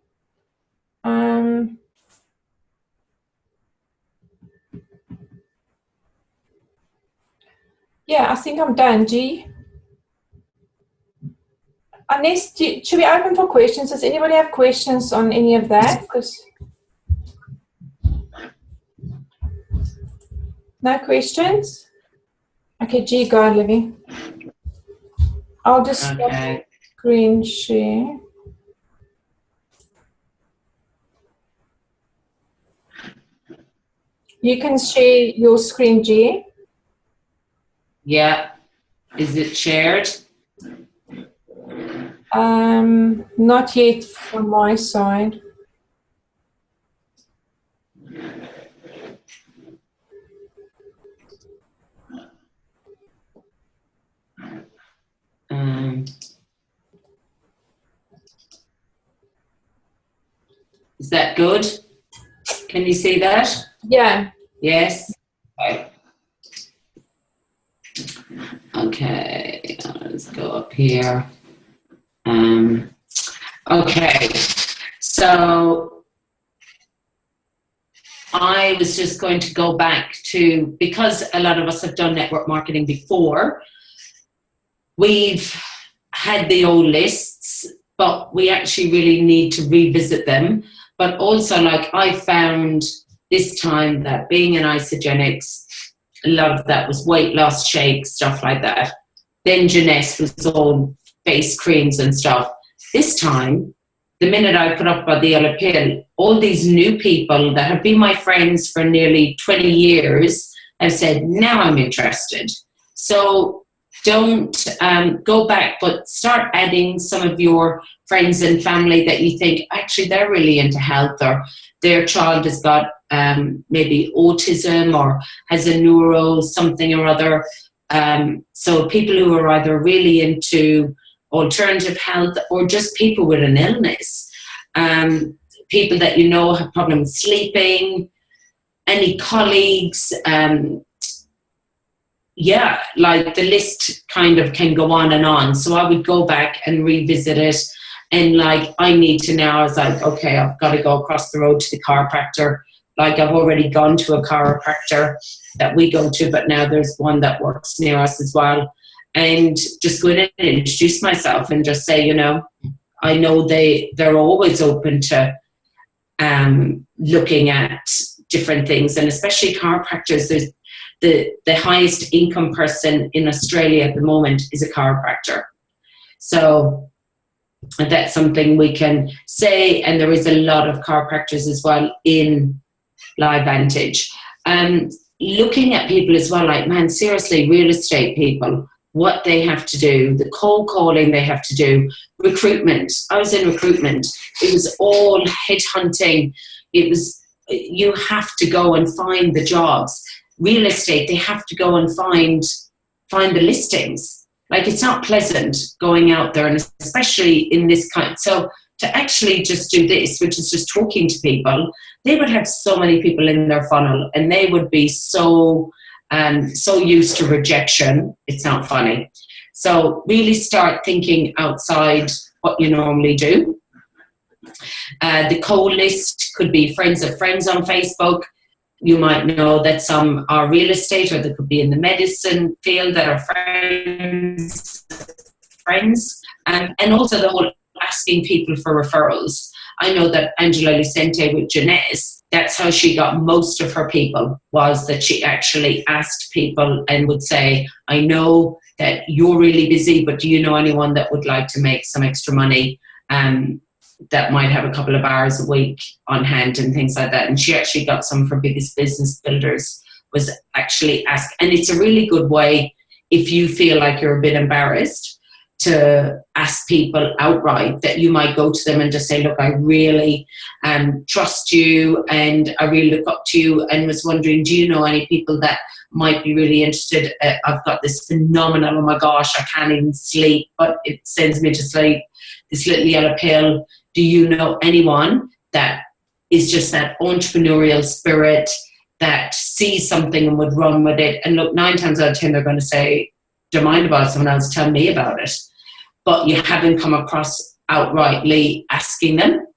Yeah, I think I'm done, G. Unless, should we open for questions? Does anybody have questions on any of that? Because no questions? Okay, G, go on, Livy. I'll just stop screen share. You can share your screen, G. Yeah. Is it shared? Not yet from my side. Is that good? Can you see that? Yeah. Yes. Right. Okay, let's go up here. Okay, so I was just going to go back to, because a lot of us have done network marketing before, we've had the old lists, but we actually really need to revisit them. But also, like, I found this time that being in Isogenics, a lot of that was weight loss shakes, stuff like that. Then Jeunesse was all face creams and stuff. This time, the minute I put up the yellow pill, all these new people that have been my friends for nearly 20 years have said, now I'm interested. So don't go back, but start adding some of your friends and family that you think, actually, they're really into health, or their child has got maybe autism or has a neuro something or other. So people who are either really into alternative health or just people with an illness, people that you know have problems sleeping, any colleagues, yeah, like the list kind of can go on and on. So I would go back and revisit it, and like, I need to now, I was like, okay, I've got to go across the road to the chiropractor. Like, I've already gone to a chiropractor that we go to, but now there's one that works near us as well. And just go in and introduce myself and just say, you know, I know they're always open to looking at different things, and especially chiropractors. There's the highest income person in Australia at the moment is a chiropractor. So that's something we can say, and there is a lot of chiropractors as well in LifeVantage. Looking at people as well, like, man, seriously, real estate people, what they have to do, the cold calling they have to do, recruitment. I was in recruitment. It was all headhunting. It was, you have to go and find the jobs. Real estate, they have to go and find the listings. Like, it's not pleasant going out there, and especially in this kind. So to actually just do this, which is just talking to people, they would have so many people in their funnel, and they would be so used to rejection. It's not funny. So really start thinking outside what you normally do. The cold list could be friends of friends on Facebook. You might know that some are real estate, or they could be in the medicine field that are friends. And also the whole asking people for referrals. I know that Angela Lucente with Jeunesse, that's how she got most of her people, was that she actually asked people and would say, I know that you're really busy, but do you know anyone that would like to make some extra money, that might have a couple of hours a week on hand and things like that? And she actually got some of her biggest business builders, was actually ask. And it's a really good way, if you feel like you're a bit embarrassed, to ask people outright, that you might go to them and just say, look, I really trust you, and I really look up to you, and was wondering, do you know any people that might be really interested? I've got this phenomenal, oh my gosh, I can't even sleep, but it sends me to sleep, this little yellow pill. Do you know anyone that is just that entrepreneurial spirit, that sees something and would run with it? And look, 9 times out of 10, they're going to say, don't mind about someone else, tell me about it. But you haven't come across outrightly asking them.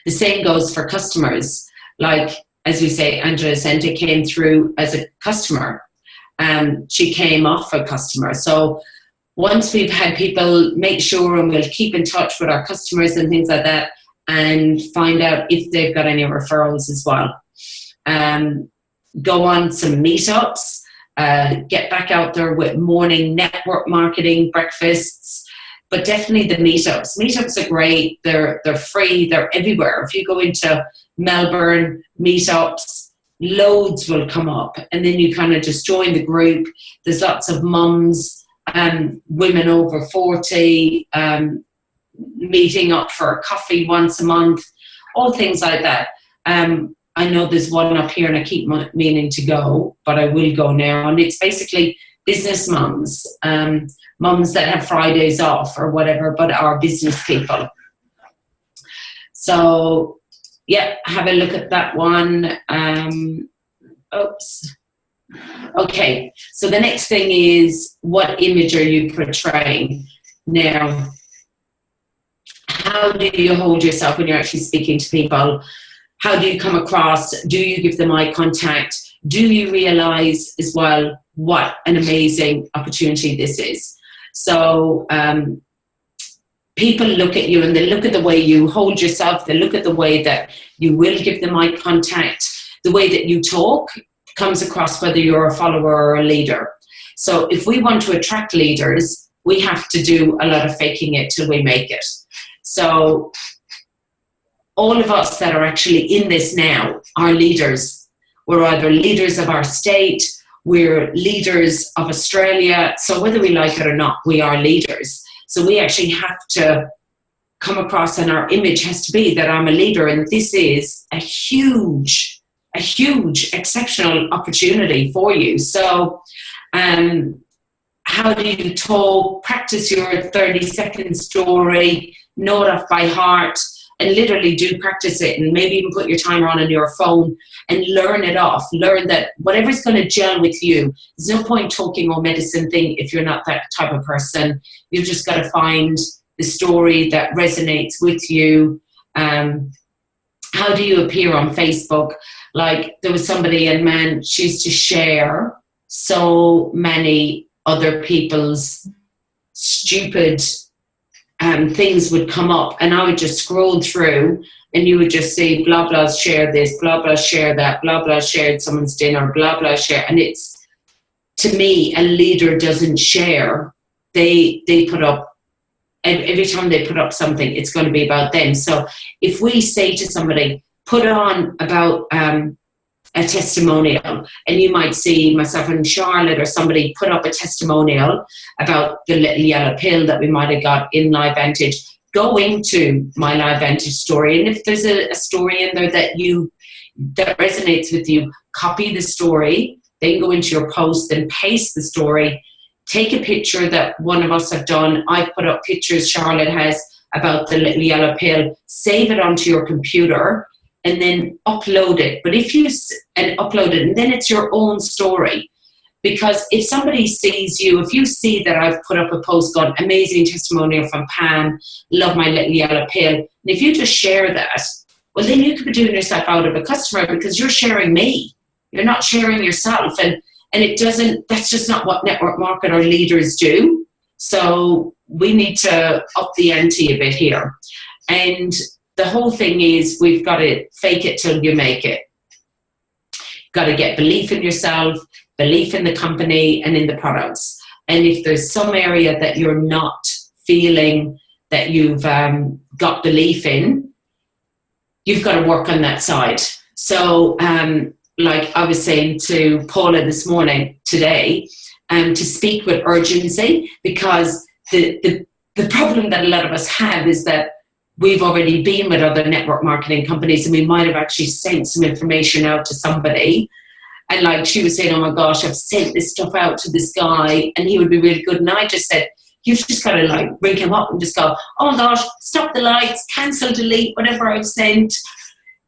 The same goes for customers. Like, as we say, Angela Sente came through as a customer. She came off a customer. So once we've had people, make sure, and we'll keep in touch with our customers and things like that, and find out if they've got any referrals as well. Go on some meetups. Get back out there with morning network marketing breakfasts, but definitely the meetups. Meetups are great. They're free. They're everywhere. If you go into Melbourne meetups, loads will come up, and then you kind of just join the group. There's lots of mums, women over 40, meeting up for a coffee once a month, all things like that. I know there's one up here, and I keep meaning to go, but I will go now. And it's basically business mums, mums that have Fridays off or whatever, but are business people. So, Yeah, have a look at that one. Oops. Okay, so the next thing is, what image are you portraying? Now, how do you hold yourself when you're actually speaking to people? How do you come across? Do you give them eye contact? Do you realize as well what an amazing opportunity this is? So people look at you and they look at the way you hold yourself. They look at the way that you will give them eye contact. The way that you talk comes across whether you're a follower or a leader. So if we want to attract leaders, we have to do a lot of faking it till we make it. So all of us that are actually in this now are leaders. We're either leaders of our state, we're leaders of Australia. So whether we like it or not, we are leaders. So we actually have to come across, and our image has to be that I'm a leader, and this is a huge, exceptional opportunity for you. So how do you talk? Practice your 30-second story, know it off by heart, and literally do practice it, and maybe even put your timer on your phone and learn it off. Learn that whatever's going to gel with you. There's no point talking or medicine thing if you're not that type of person. You've just got to find the story that resonates with you. How do you appear on Facebook? Like, there was somebody, and man, she used to share so many other people's stupid things would come up, and I would just scroll through, and you would just see blah blah share this, blah blah share that, blah blah shared someone's dinner, blah blah share. And it's, to me, a leader doesn't share. They put up, every time they put up something, it's going to be about them. So if we say to somebody, put on about a testimonial, and you might see myself and Charlotte or somebody put up a testimonial about the little yellow pill that we might have got in LifeVantage. Go into my LifeVantage story, and if there's a story in there that resonates with you, copy the story, then go into your post and paste the story. Take a picture that one of us have done. I've put up pictures, Charlotte has, about the little yellow pill. Save it onto your computer and then upload it. But if you upload it, and then it's your own story. Because if somebody sees you, if you see that I've put up a post called amazing testimonial from Pam, love my little yellow pill, and if you just share that, well, then you could be doing yourself out of a customer, because you're sharing me. You're not sharing yourself. And it doesn't, that's just not what network marketer leaders do. So we need to up the ante a bit here. And the whole thing is, we've got to fake it till you make it. Got to get belief in yourself, belief in the company and in the products. And if there's some area that you're not feeling that you've got belief in, you've got to work on that side. So like I was saying to Paula today, to speak with urgency, because the problem that a lot of us have is that we've already been with other network marketing companies, and we might have actually sent some information out to somebody. And like she was saying, oh my gosh, I've sent this stuff out to this guy and he would be really good. And I just said, you've just got to like ring him up and just go, oh my gosh, stop the lights, cancel, delete, whatever I've sent.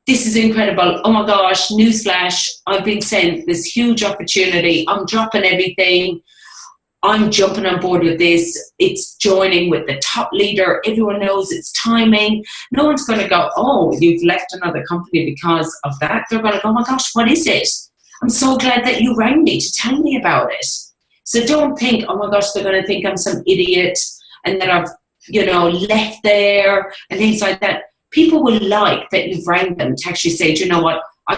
This is incredible. Oh my gosh, newsflash, I've been sent this huge opportunity. I'm dropping everything. I'm jumping on board with this. It's joining with the top leader. Everyone knows it's timing. No one's going to go, oh, you've left another company because of that. They're going to go, oh my gosh, what is it? I'm so glad that you rang me to tell me about it. So don't think, oh my gosh, they're going to think I'm some idiot and that I've, left there and things like that. People will like that you've rang them to actually say, do you know what? I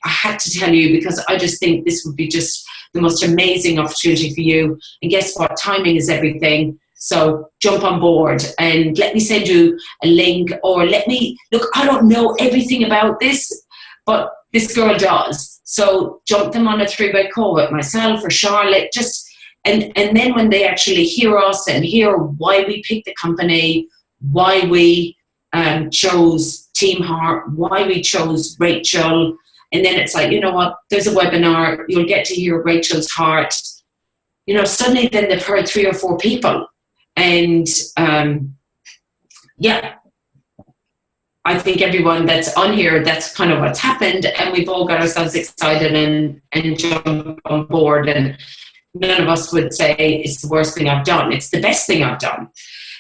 had to tell you because I just think this would be just the most amazing opportunity for you. And guess what? Timing is everything. So jump on board and let me send you a link, or look, I don't know everything about this, but this girl does. So jump them on a 3-way call with myself or Charlotte, and then when they actually hear us and hear why we picked the company, why we chose Team Heart, why we chose Rachel, and then it's like, you know what, there's a webinar, you'll get to hear Rachel's heart. Suddenly then they've heard 3 or 4 people. And I think everyone that's on here, that's kind of what's happened, and we've all got ourselves excited and jumped on board, and none of us would say it's the worst thing I've done. It's the best thing I've done.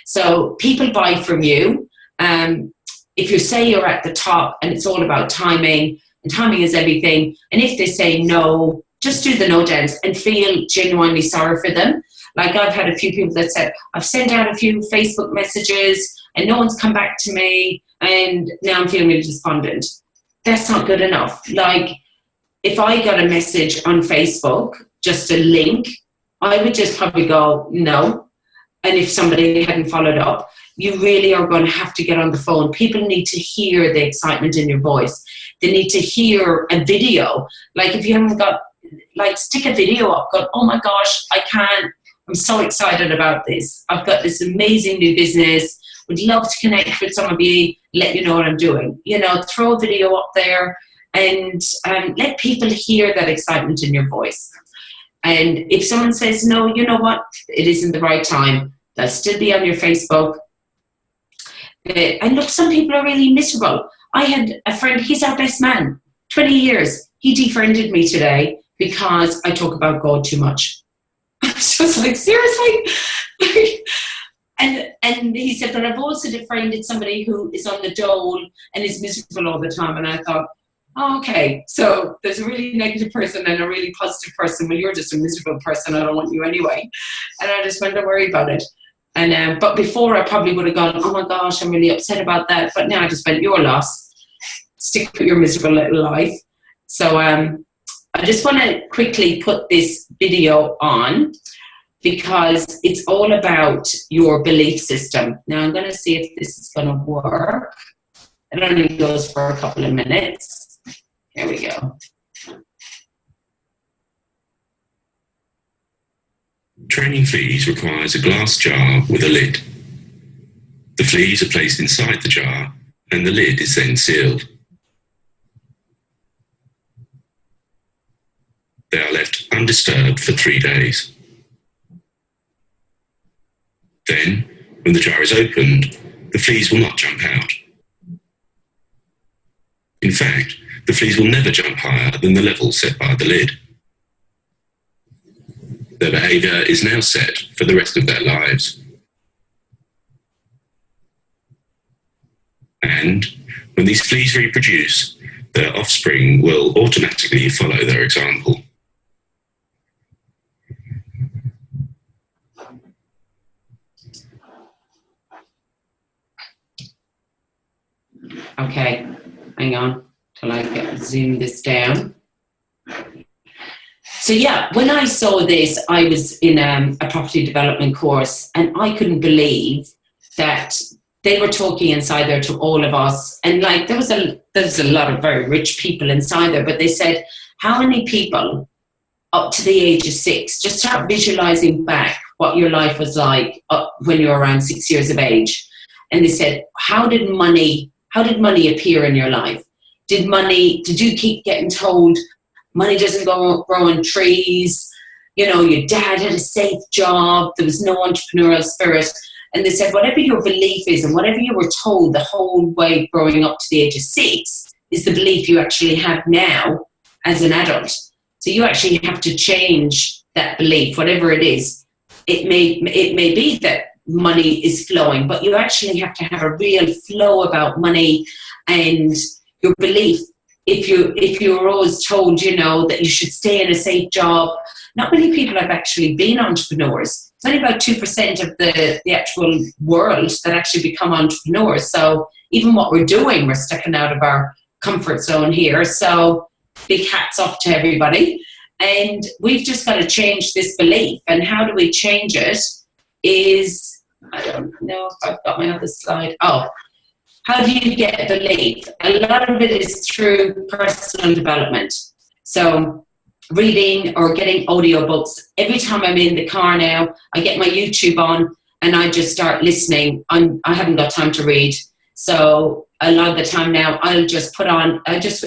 So people buy from you. If you say you're at the top and it's all about timing, and timing is everything, and if they say no, just do the no dance and feel genuinely sorry for them. Like I've had a few people that said, I've sent out a few Facebook messages and no one's come back to me, and now I'm feeling really despondent. That's not good enough. Like if I got a message on Facebook, just a link, I would just probably go, no. And if somebody hadn't followed up, you really are going to have to get on the phone. People need to hear the excitement in your voice. They need to hear a video. Like if you haven't got, like stick a video up, go, oh my gosh, I'm so excited about this. I've got this amazing new business. Would love to connect with some of you, let you know what I'm doing. You know, throw a video up there and let people hear that excitement in your voice. And if someone says, no, you know what, it isn't the right time, they'll still be on your Facebook. And look, some people are really miserable. I had a friend, he's our best man, 20 years. He defriended me today because I talk about God too much. I was just like, seriously? And he said, but I've also defriended somebody who is on the dole and is miserable all the time. And I thought, oh, okay, so there's a really negative person and a really positive person. Well, you're just a miserable person. I don't want you anyway. And I just went, don't worry about it. And but before I probably would have gone, oh my gosh, I'm really upset about that. But now I just went, your loss. Stick with your miserable little life. So I just want to quickly put this video on because it's all about your belief system. Now I'm going to see if this is going to work. It only goes for a couple of minutes. Here we go. Training fleas requires a glass jar with a lid. The fleas are placed inside the jar and the lid is then sealed. They are left undisturbed for 3 days. Then, when the jar is opened, the fleas will not jump out. In fact, the fleas will never jump higher than the level set by the lid. Their behaviour is now set for the rest of their lives. And when these fleas reproduce, their offspring will automatically follow their example. Okay, hang on till I zoom this down. So yeah, when I saw this, I was in a property development course and I couldn't believe that they were talking inside there to all of us. And like there's a lot of very rich people inside there, but they said, how many people up to the age of 6, just start visualizing back what your life was like when you were around 6 years of age. And they said, how did money appear in your life? Did you keep getting told money doesn't grow on trees? You know, your dad had a safe job. There was no entrepreneurial spirit. And they said, whatever your belief is and whatever you were told the whole way growing up to the age of 6 is the belief you actually have now as an adult. So you actually have to change that belief, whatever it is. It may be that money is flowing, but you actually have to have a real flow about money and your belief. If you're always told, you know, that you should stay in a safe job, not many people have actually been entrepreneurs. It's only about 2% of the actual world that actually become entrepreneurs. So even what we're doing, we're stepping out of our comfort zone here. So big hats off to everybody. And we've just got to change this belief. And how do we change it is, I don't know if I've got my other slide. Oh, how do you get belief? A lot of it is through personal development. So reading or getting audiobooks. Every time I'm in the car now, I get my YouTube on and I just start listening. I haven't got time to read. So a lot of the time now, I just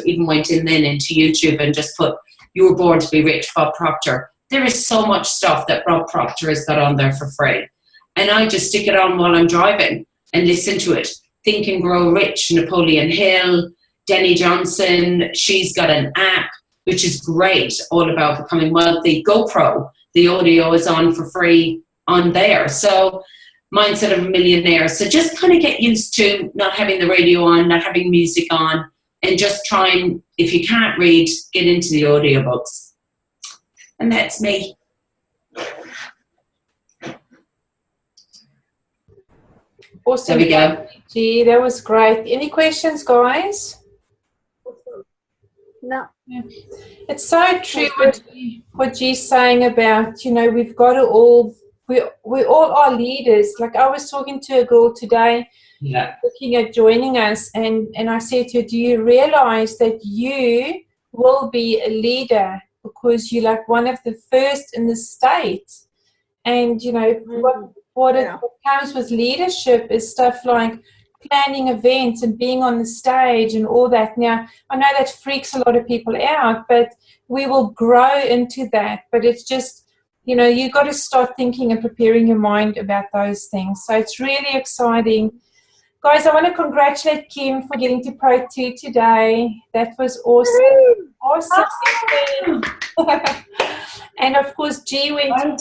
even went in then into YouTube and just put, "You were born to be rich," Bob Proctor. There is so much stuff that Bob Proctor has got on there for free. And I just stick it on while I'm driving and listen to it. Think and Grow Rich, Napoleon Hill, Denny Johnson. She's got an app which is great, all about becoming wealthy. GoPro, the audio is on for free on there. So Mindset of a Millionaire. So just kind of get used to not having the radio on, not having music on, and just try and, if you can't read, get into the audiobooks. And that's me. Awesome. There we go. Gee, that was great. Any questions, guys? No. Yeah. It's so true what G's saying about, you know, we've got to all, we all are leaders. Like I was talking to a girl today, looking at joining us, and I said to her, do you realize that you will be a leader because you're like one of the first in the state? And, you know, what comes with leadership is stuff like planning events and being on the stage and all that. Now, I know that freaks a lot of people out, but we will grow into that. But it's just, you know, you got to start thinking and preparing your mind about those things. So it's really exciting. Guys, I want to congratulate Kim for getting to Pro 2 today. That was awesome. Awesome. And of course, G went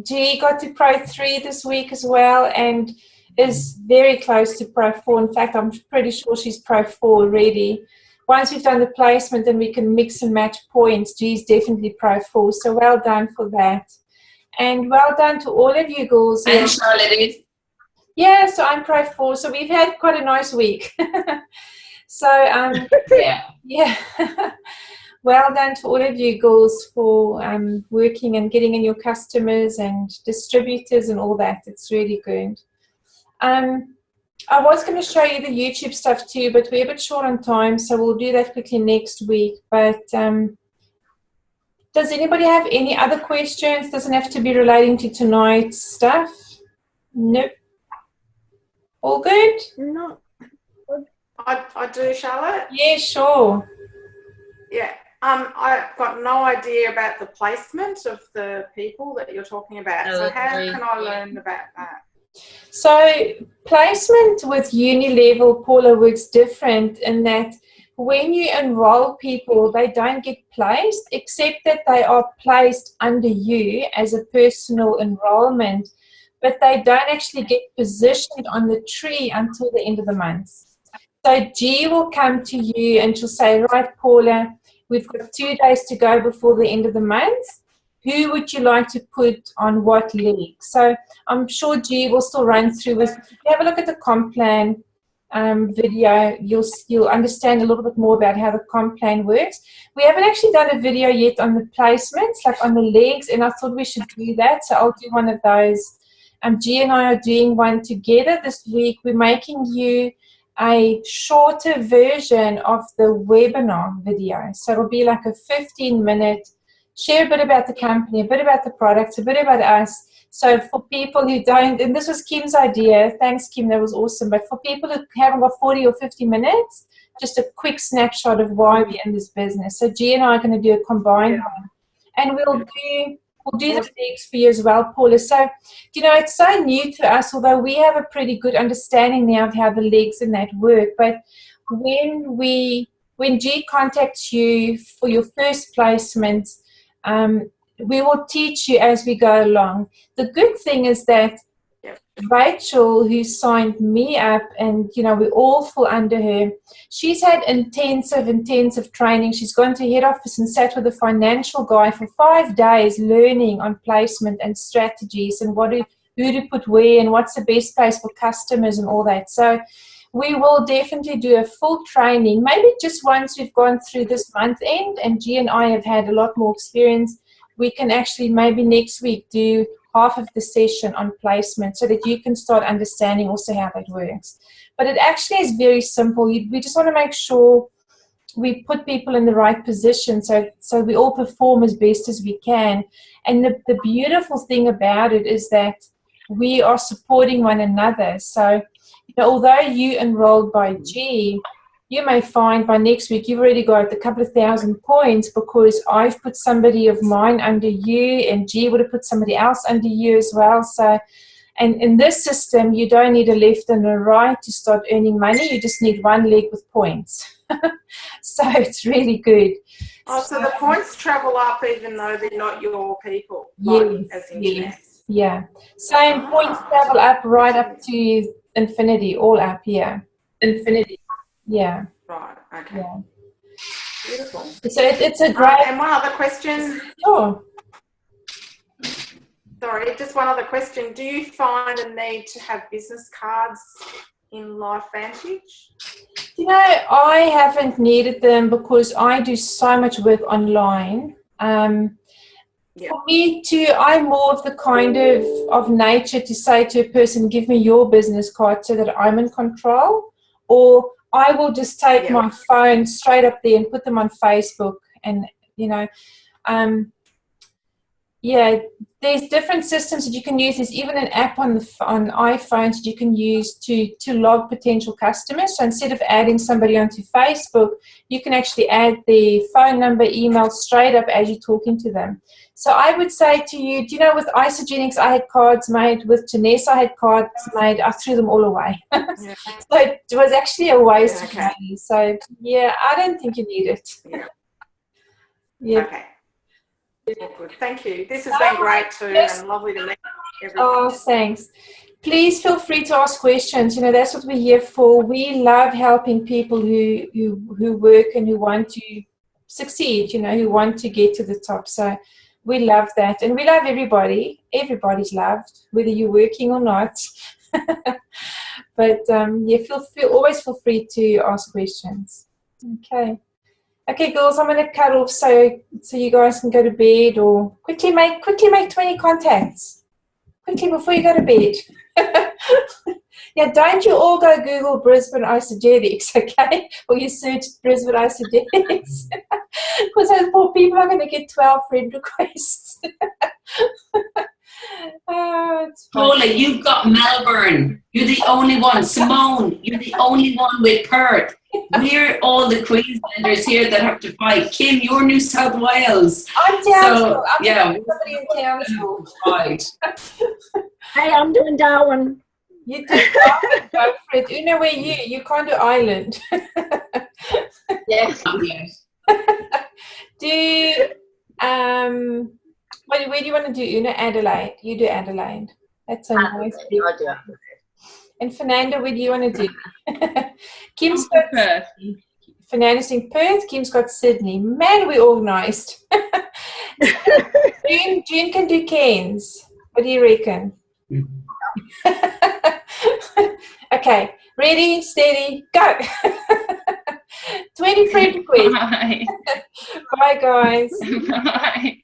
G got to Pro 3 this week as well, and is very close to Pro 4. In fact, I'm pretty sure she's Pro 4 already. Once we've done the placement and we can mix and match points, G's definitely Pro 4. So well done for that. And well done to all of you girls. And Charlotte is. Yeah, so I'm Pro 4. So we've had quite a nice week. So, yeah. Well done to all of you girls for working and getting in your customers and distributors and all that. It's really good. I was going to show you the YouTube stuff too, but we're a bit short on time, so we'll do that quickly next week. But does anybody have any other questions? Doesn't have to be relating to tonight's stuff. Nope. All good? No. I do, Charlotte. Yeah, sure. Yeah. I've got no idea about the placement of the people that you're talking about. So how can I learn about that? So placement with uni-level, Paula, works different in that when you enroll people, they don't get placed, except that they are placed under you as a personal enrollment, but they don't actually get positioned on the tree until the end of the month. So G will come to you and she'll say, right, Paula, we've got 2 days to go before the end of the month. Who would you like to put on what league? So I'm sure G will still run through with. If you have a look at the comp plan video, you'll understand a little bit more about how the comp plan works. We haven't actually done a video yet on the placements, like on the legs, and I thought we should do that. So I'll do one of those. G and I are doing one together this week. We're making you a shorter version of the webinar video. So it'll be like a 15-minute, share a bit about the company, a bit about the products, a bit about us. So for people who don't, and this was Kim's idea, thanks Kim, that was awesome, but for people who haven't got 40 or 50 minutes, just a quick snapshot of why we're in this business. So G and I are going to do a combined one. And we'll do the legs for you as well, Paula. So, you know, it's so new to us, although we have a pretty good understanding now of how the legs and that work. But when G contacts you for your first placement, we will teach you as we go along. The good thing is that Rachel, who signed me up, and, you know, we all fall under her, she's had intensive training. She's gone to head office and sat with a financial guy for 5 days learning on placement and strategies and who to put where and what's the best place for customers and all that. So we will definitely do a full training, maybe just once we've gone through this month end and G and I have had a lot more experience. We can actually maybe next week do half of the session on placement so that you can start understanding also how that works. But it actually is very simple. We just want to make sure we put people in the right position so we all perform as best as we can. And the beautiful thing about it is that we are supporting one another. So, you know, although you enrolled by G, you may find by next week you've already got a couple of thousand points because I've put somebody of mine under you and G would have put somebody else under you as well. So And in this system, you don't need a left and a right to start earning money. You just need one leg with points. So it's really good. Oh, so the points travel up even though they're not your people? Yes, as yes, yeah. Same points travel up right up to infinity, all up, yeah. Infinity. Yeah. Right, okay. Yeah. Beautiful. So it's a great... and one other question. Sure. Sorry, just one other question. Do you find a need to have business cards in LifeVantage? You know, I haven't needed them because I do so much work online. For me I'm more of the kind of nature to say to a person, give me your business card so that I'm in control. Or I will just take my phone straight up there and put them on Facebook. And, you know, there's different systems that you can use. There's even an app on iPhones that you can use to log potential customers. So instead of adding somebody onto Facebook, you can actually add their phone number, email straight up as you're talking to them. So I would say to you, do you know, with Isogenics, I had cards made. With Janessa, I had cards made. I threw them all away. So it was actually a waste of money. So, yeah, I don't think you need it. Okay. Good. Thank you. This has been great too, and lovely to meet everyone. Oh, thanks. Please feel free to ask questions. You know, that's what we're here for. We love helping people who work and who want to succeed, you know, who want to get to the top. So we love that. And we love everybody. Everybody's loved, whether you're working or not. But, always feel free to ask questions. Okay, girls, I'm going to cut off so you guys can go to bed, or quickly make 20 contacts. Quickly before you go to bed. Yeah, don't you all go Google Brisbane Isogenics, okay? Or you search Brisbane Isogenics. Because those poor people are going to get 12 friend requests. Oh, it's Paula, you've got Melbourne. You're the only one. Simone, you're the only one with Perth. We're all the Queenslanders here that have to fight. Kim, you're New South Wales. I'm Townsville. Somebody in Townsville. Right. Hey, I'm doing Darwin. You do Darwin, go for it. You know where you can't do Ireland. Yes. Where do you want to do? You know, Adelaide. You do Adelaide. That's a nice. I do Adelaide. And Fernanda, where do you want to do? Kim's got Perth. Fernanda's in Perth. Kim's got Sydney. Man, we organised. June can do Cairns. What do you reckon? Okay, ready, steady, go. 20 friend requests. Bye, guys. Bye.